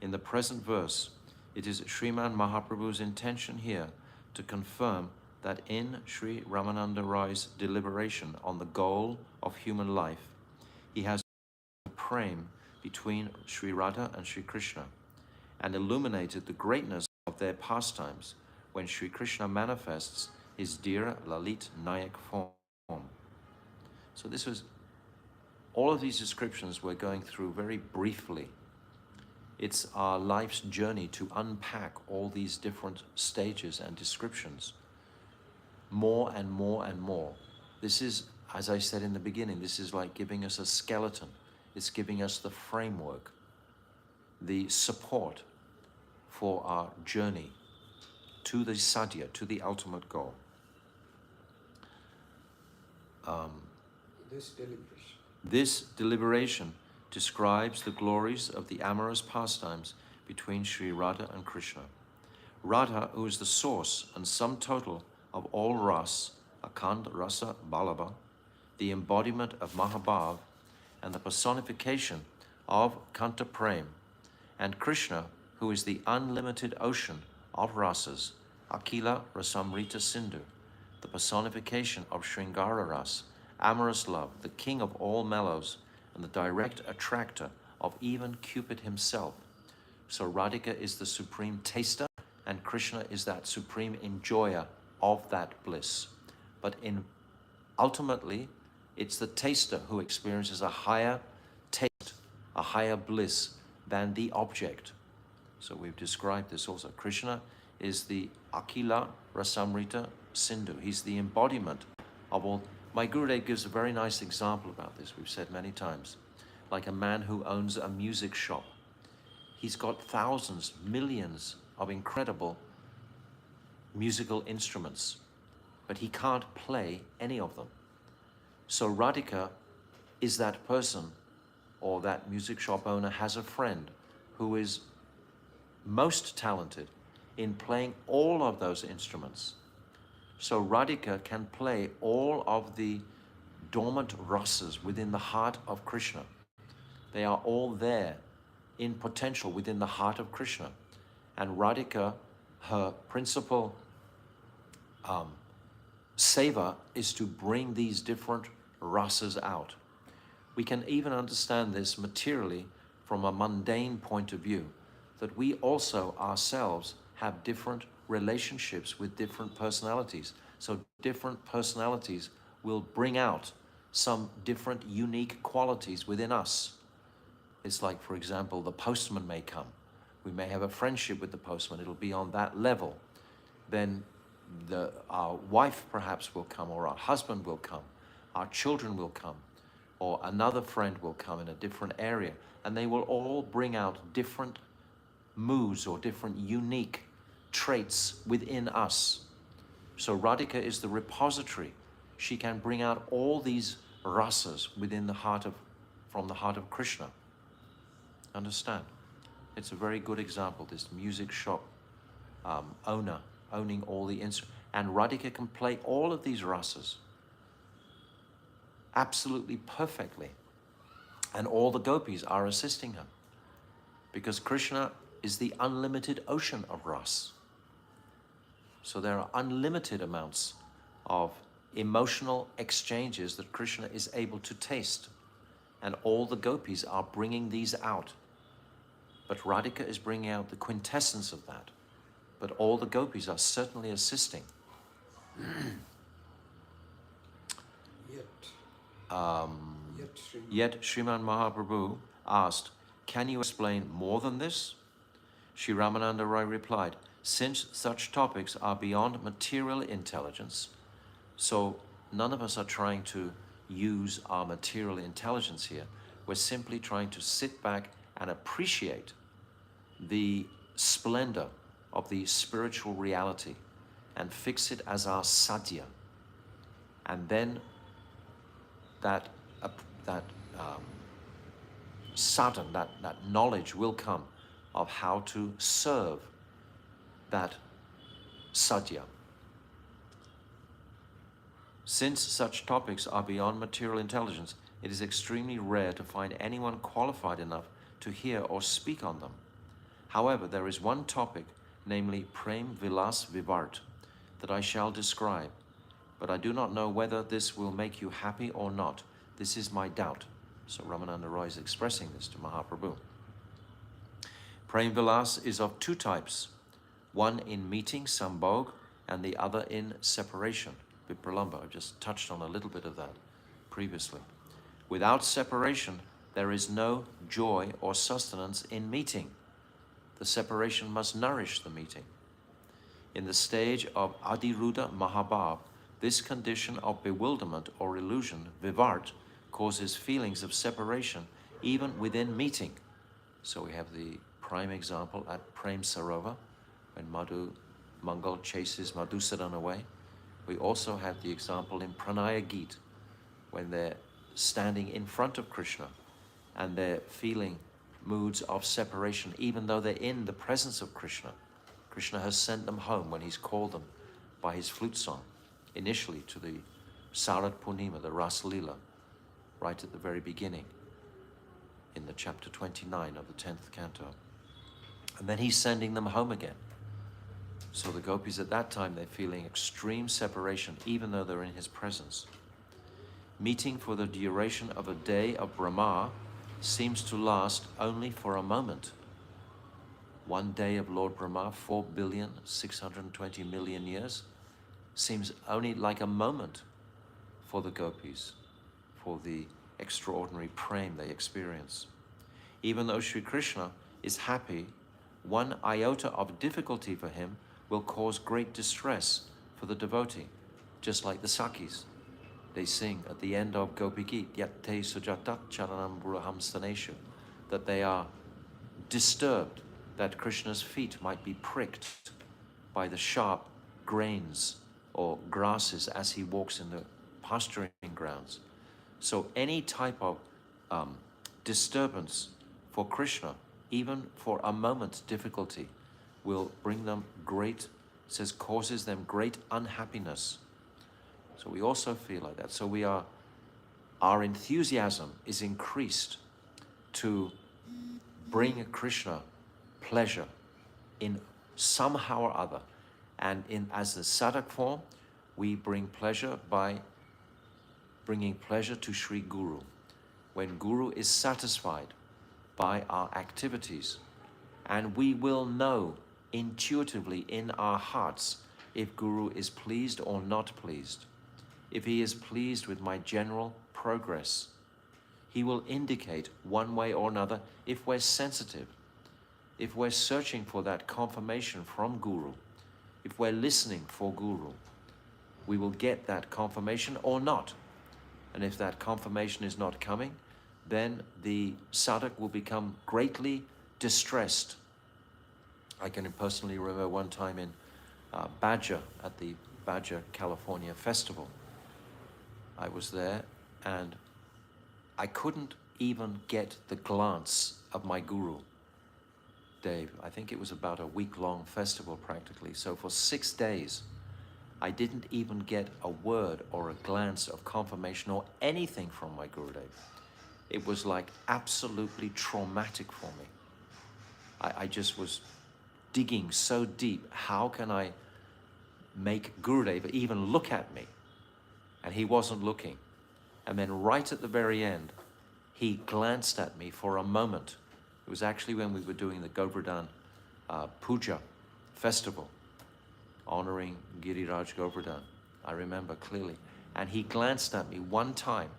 in the present verse, it is Sriman Mahaprabhu's intention here to confirm that in Sri Ramananda Rai's deliberation on the goal of human life, he has prem between Sri Radha and Sri Krishna, and illuminated the greatness of their pastimes when Sri Krishna manifests his dear Lalit Nayak form. So this was, all of these descriptions we're going through very briefly. It's our life's journey to unpack all these different stages and descriptions more and more and more. This is, as I said in the beginning, this is like giving us a skeleton. It's giving us the framework, the support for our journey to the sadhya, to the ultimate goal. This deliberation describes the glories of the amorous pastimes between Sri Radha and Krishna. Radha, who is the source and sum total of all ras, Akand Rasa Balaba, the embodiment of Mahabhav and the personification of Kanta Prem, and Krishna, who is the unlimited ocean of rasas, Akila Rasamrita Sindhu, the personification of Sringara Ras, amorous love, the king of all mellows, and the direct attractor of even Cupid himself. So Radhika is the supreme taster, and Krishna is that supreme enjoyer of that bliss. But ultimately, it's the taster who experiences a higher taste, a higher bliss than the object. So we've described this also. Krishna is the Akila Rasamrita Sindhu. He's the embodiment of all. My Gurudev gives a very nice example about this, we've said many times. Like a man who owns a music shop. He's got thousands, millions of incredible musical instruments, but he can't play any of them. So Radhika is that person or that music shop owner has a friend who is most talented in playing all of those instruments. So Radhika can play all of the dormant rasas within the heart of Krishna. They are all there in potential within the heart of Krishna. And Radhika, her principal seva is to bring these different rasas out. We can even understand this materially from a mundane point of view, that we also ourselves have different relationships with different personalities. So different personalities will bring out some different unique qualities within us. It's like, for example, the postman may come. We may have a friendship with the postman. It'll be on that level. Then our wife perhaps will come, or our husband will come, our children will come, or another friend will come in a different area, and they will all bring out different moods or different unique traits within us. So Radhika is the repository. She can bring out all these rasas within the heart of, from the heart of Krishna. Understand? It's a very good example, this music shop owner owning all the instruments. And Radhika can play all of these rasas absolutely perfectly. And all the gopis are assisting her, because Krishna is the unlimited ocean of ras. So there are unlimited amounts of emotional exchanges that Krishna is able to taste. And all the gopis are bringing these out. But Radhika is bringing out the quintessence of that. But all the gopis are certainly assisting. Yet Sriman Mahaprabhu asked, "Can you explain more than this?" Sri Ramananda Roy replied, "Since such topics are beyond material intelligence," so none of us are trying to use our material intelligence here. We're simply trying to sit back and appreciate the splendor of the spiritual reality and fix it as our sadhya. And then that sadhan, that knowledge will come of how to serve that sadhya. Since such topics are beyond material intelligence, it is extremely rare to find anyone qualified enough to hear or speak on them. However, there is one topic, namely Prem Vilas Vivart, that I shall describe, but I do not know whether this will make you happy or not. This is my doubt. So Ramananda Roy is expressing this to Mahaprabhu. Prem Vilas is of two types, one in meeting, sambhog, and the other in separation, vipralamba. I've just touched on a little bit of that previously. Without separation, there is no joy or sustenance in meeting. The separation must nourish the meeting. In the stage of Adiruddha Mahabhav, this condition of bewilderment or illusion, vivart, causes feelings of separation even within meeting. So we have the prime example at Prem Sarovar, when Madhu Mangal chases Madhusudan away. We also have the example in Pranaya Geet, when they're standing in front of Krishna and they're feeling moods of separation, even though they're in the presence of Krishna. Krishna has sent them home when he's called them by his flute song, initially to the Sarat Purnima, the Ras Lila, right at the very beginning, in the chapter 29 of the 10th canto. And then he's sending them home again. So the gopis at that time, they're feeling extreme separation, even though they're in his presence. Meeting for the duration of a day of Brahma seems to last only for a moment. One day of Lord Brahma, 4,620,000,000 years, seems only like a moment for the gopis, for the extraordinary prem they experience. Even though Sri Krishna is happy, one iota of difficulty for him will cause great distress for the devotee, just like the Sakis. They sing at the end of Gopi Geet, Yatte Sujatat Charanam Buraham Staneshu, that they are disturbed that Krishna's feet might be pricked by the sharp grains or grasses as he walks in the pasturing grounds. So any type of disturbance for Krishna, even for a moment's difficulty, will bring them great, says, causes them great unhappiness. So we also feel like that. So our enthusiasm is increased to bring Krishna pleasure in somehow or other. And as the sadhak form, we bring pleasure by bringing pleasure to Sri Guru. When Guru is satisfied by our activities, and we will know intuitively in our hearts if Guru is pleased or not pleased. If he is pleased with my general progress, he will indicate one way or another if we're sensitive, if we're searching for that confirmation from Guru, if we're listening for Guru, we will get that confirmation or not. And if that confirmation is not coming, then the sadhak will become greatly distressed. I can personally remember one time in Badger, at the Badger, California festival. I was there and I couldn't even get the glance of my guru, Dave. I think it was about a week-long festival practically. So for 6 days, I didn't even get a word or a glance of confirmation or anything from my Gurudev. It was like absolutely traumatic for me. I just was digging so deep. How can I make Gurudev even look at me? And he wasn't looking. And then right at the very end, he glanced at me for a moment. It was actually when we were doing the Govardhan Puja festival, honoring Giriraj Govardhan. I remember clearly. And he glanced at me one time,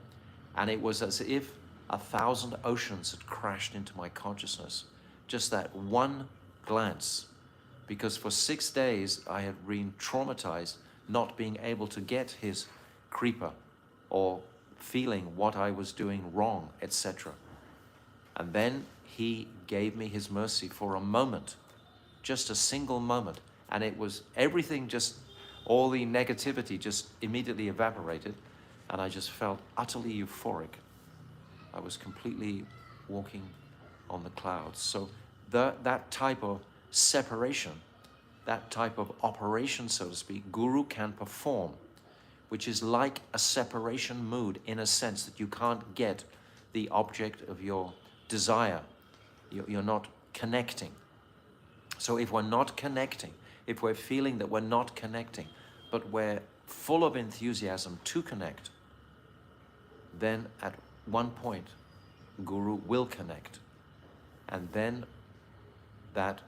and it was as if 1,000 oceans had crashed into my consciousness. Just that one glance. Because for 6 days, I had been traumatized not being able to get his kripa or feeling what I was doing wrong, etc. And then he gave me his mercy for a moment, just a single moment. And it was everything, just all the negativity just immediately evaporated. And I just felt utterly euphoric. I was completely walking on the clouds. So that type of separation, that type of operation, so to speak, Guru can perform, which is like a separation mood in a sense that you can't get the object of your desire. You're not connecting. So if we're not connecting, if we're feeling that we're not connecting, but we're full of enthusiasm to connect, then at one point, Guru will connect. And then that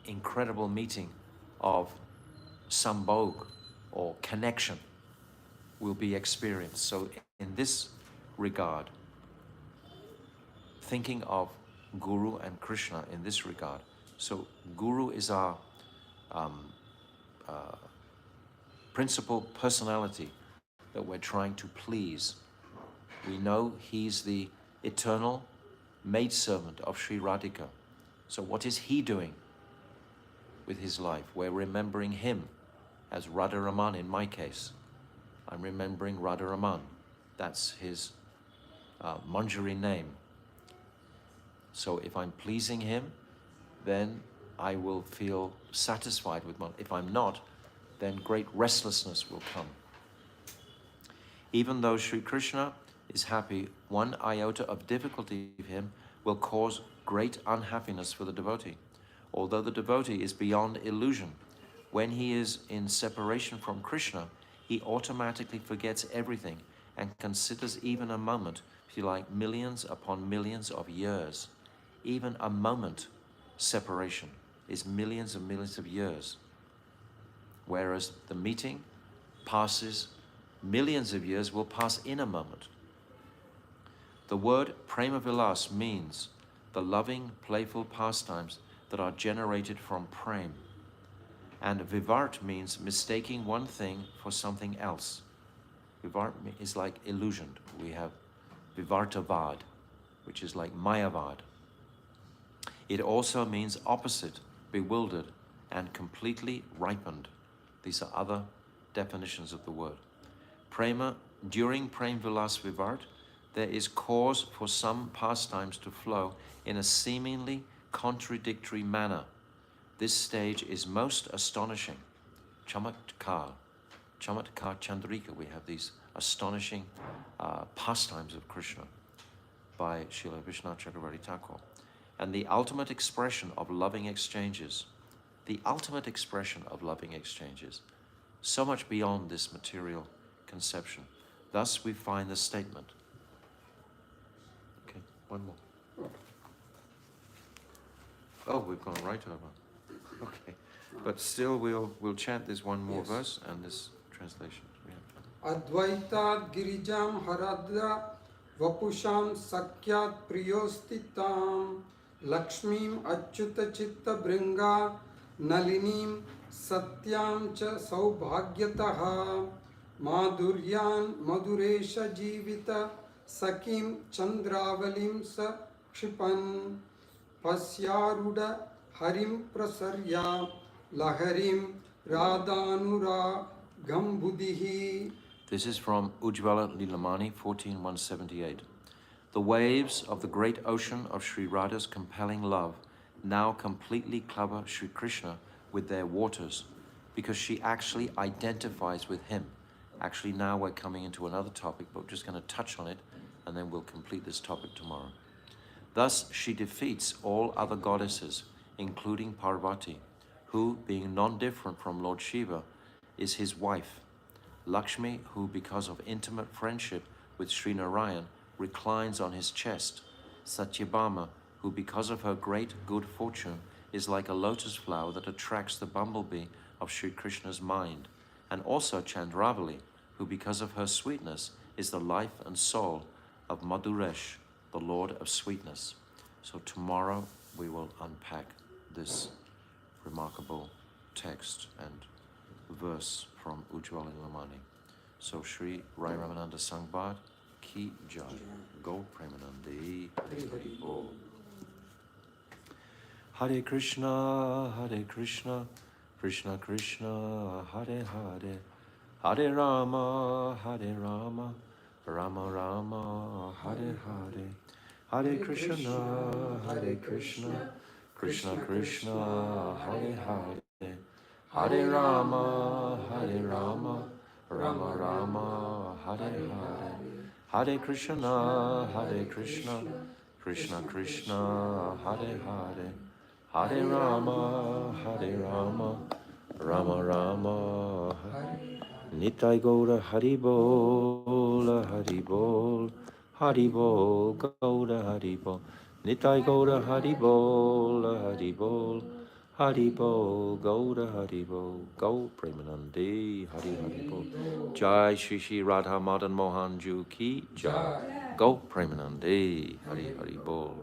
incredible meeting of sambhog or connection will be experienced. So in this regard, thinking of Guru and Krishna in this regard, so Guru is our principal personality that we're trying to please. We know he's the eternal maidservant of Sri Radhika. So what is he doing with his life? We're remembering him as Raya Ramananda in my case. I'm remembering Raya Ramananda. That's his Manjari name. So if I'm pleasing him, then I will feel satisfied with my. If I'm not, then great restlessness will come. Even though Sri Krishna is happy, one iota of difficulty of him will cause great unhappiness for the devotee. Although the devotee is beyond illusion, when he is in separation from Krishna, he automatically forgets everything and considers even a moment to be like millions upon millions of years. Even a moment separation is millions and millions of years. Whereas the meeting passes, millions of years will pass in a moment. The word prema vilas means the loving, playful pastimes that are generated from prem. And vivart means mistaking one thing for something else. Vivart is like illusion. We have vivartavad, which is like mayavad. It also means opposite, bewildered, and completely ripened. These are other definitions of the word. Prema, during Prem Vilas Vivart, there is cause for some pastimes to flow in a seemingly contradictory manner. This stage is most astonishing. Chamatkar Chandrika, we have these astonishing pastimes of Krishna by Srila Vishwanath Chakravarti Thakur. And the ultimate expression of loving exchanges, so much beyond this material conception. Thus we find the statement. Okay, one more. Oh, we've gone right over. Okay, but still we'll chant this one more verse and this translation. Advaita Girijam Haradra Vapusham Sakyat Priyostitam Lakshmim Achyuta Chitta Bringa Nalinim Satyam Cha Saubhagyataha Madhuryan Maduresha Jivita Sakim Chandravalim Sa Kshipan Pasyaruda Harim Prasarya Laharim Radhanura Gambudihi. This is from Ujjvala Lilamani, 14.178. The waves of the great ocean of Sri Radha's compelling love now completely cover Sri Krishna with their waters because she actually identifies with him. Actually, now we're coming into another topic, but we're just going to touch on it and then we'll complete this topic tomorrow. Thus, she defeats all other goddesses, including Parvati, who, being non-different from Lord Shiva, is his wife. Lakshmi, who because of intimate friendship with Sri Narayan reclines on his chest. Satyabhama, who because of her great good fortune is like a lotus flower that attracts the bumblebee of Sri Krishna's mind. And also Chandravali, who because of her sweetness is the life and soul of Madhuresh, the Lord of sweetness. So tomorrow we will unpack this remarkable text and verse from Ujjvala Lamani. So Sri Raya Ramananda Samvada ki jai. Go Premanandi. Hari Bol. Hare Krishna, Krishna Krishna, Hare Hare, Hare Rama, Rama Rama, Hare Hare, Hare Krishna, Krishna Krishna, Hare Hare, Hare Rama, Rama Rama, Hare Hare, Hare Krishna, Krishna Krishna, Hare Hare, Hare Rama, Rama Rama, Nitai Gaura Haribol, Haribol, Haribol, Gaura Haribol, Nitai Gaura Haribol, Haribol, Haribol, Gaura Haribol, Go Premanandi, Hari Haribol, Jai Shri Shri Radha Madan Mohan Ju Ki Jai, Go Premanandi, Hari Haribol.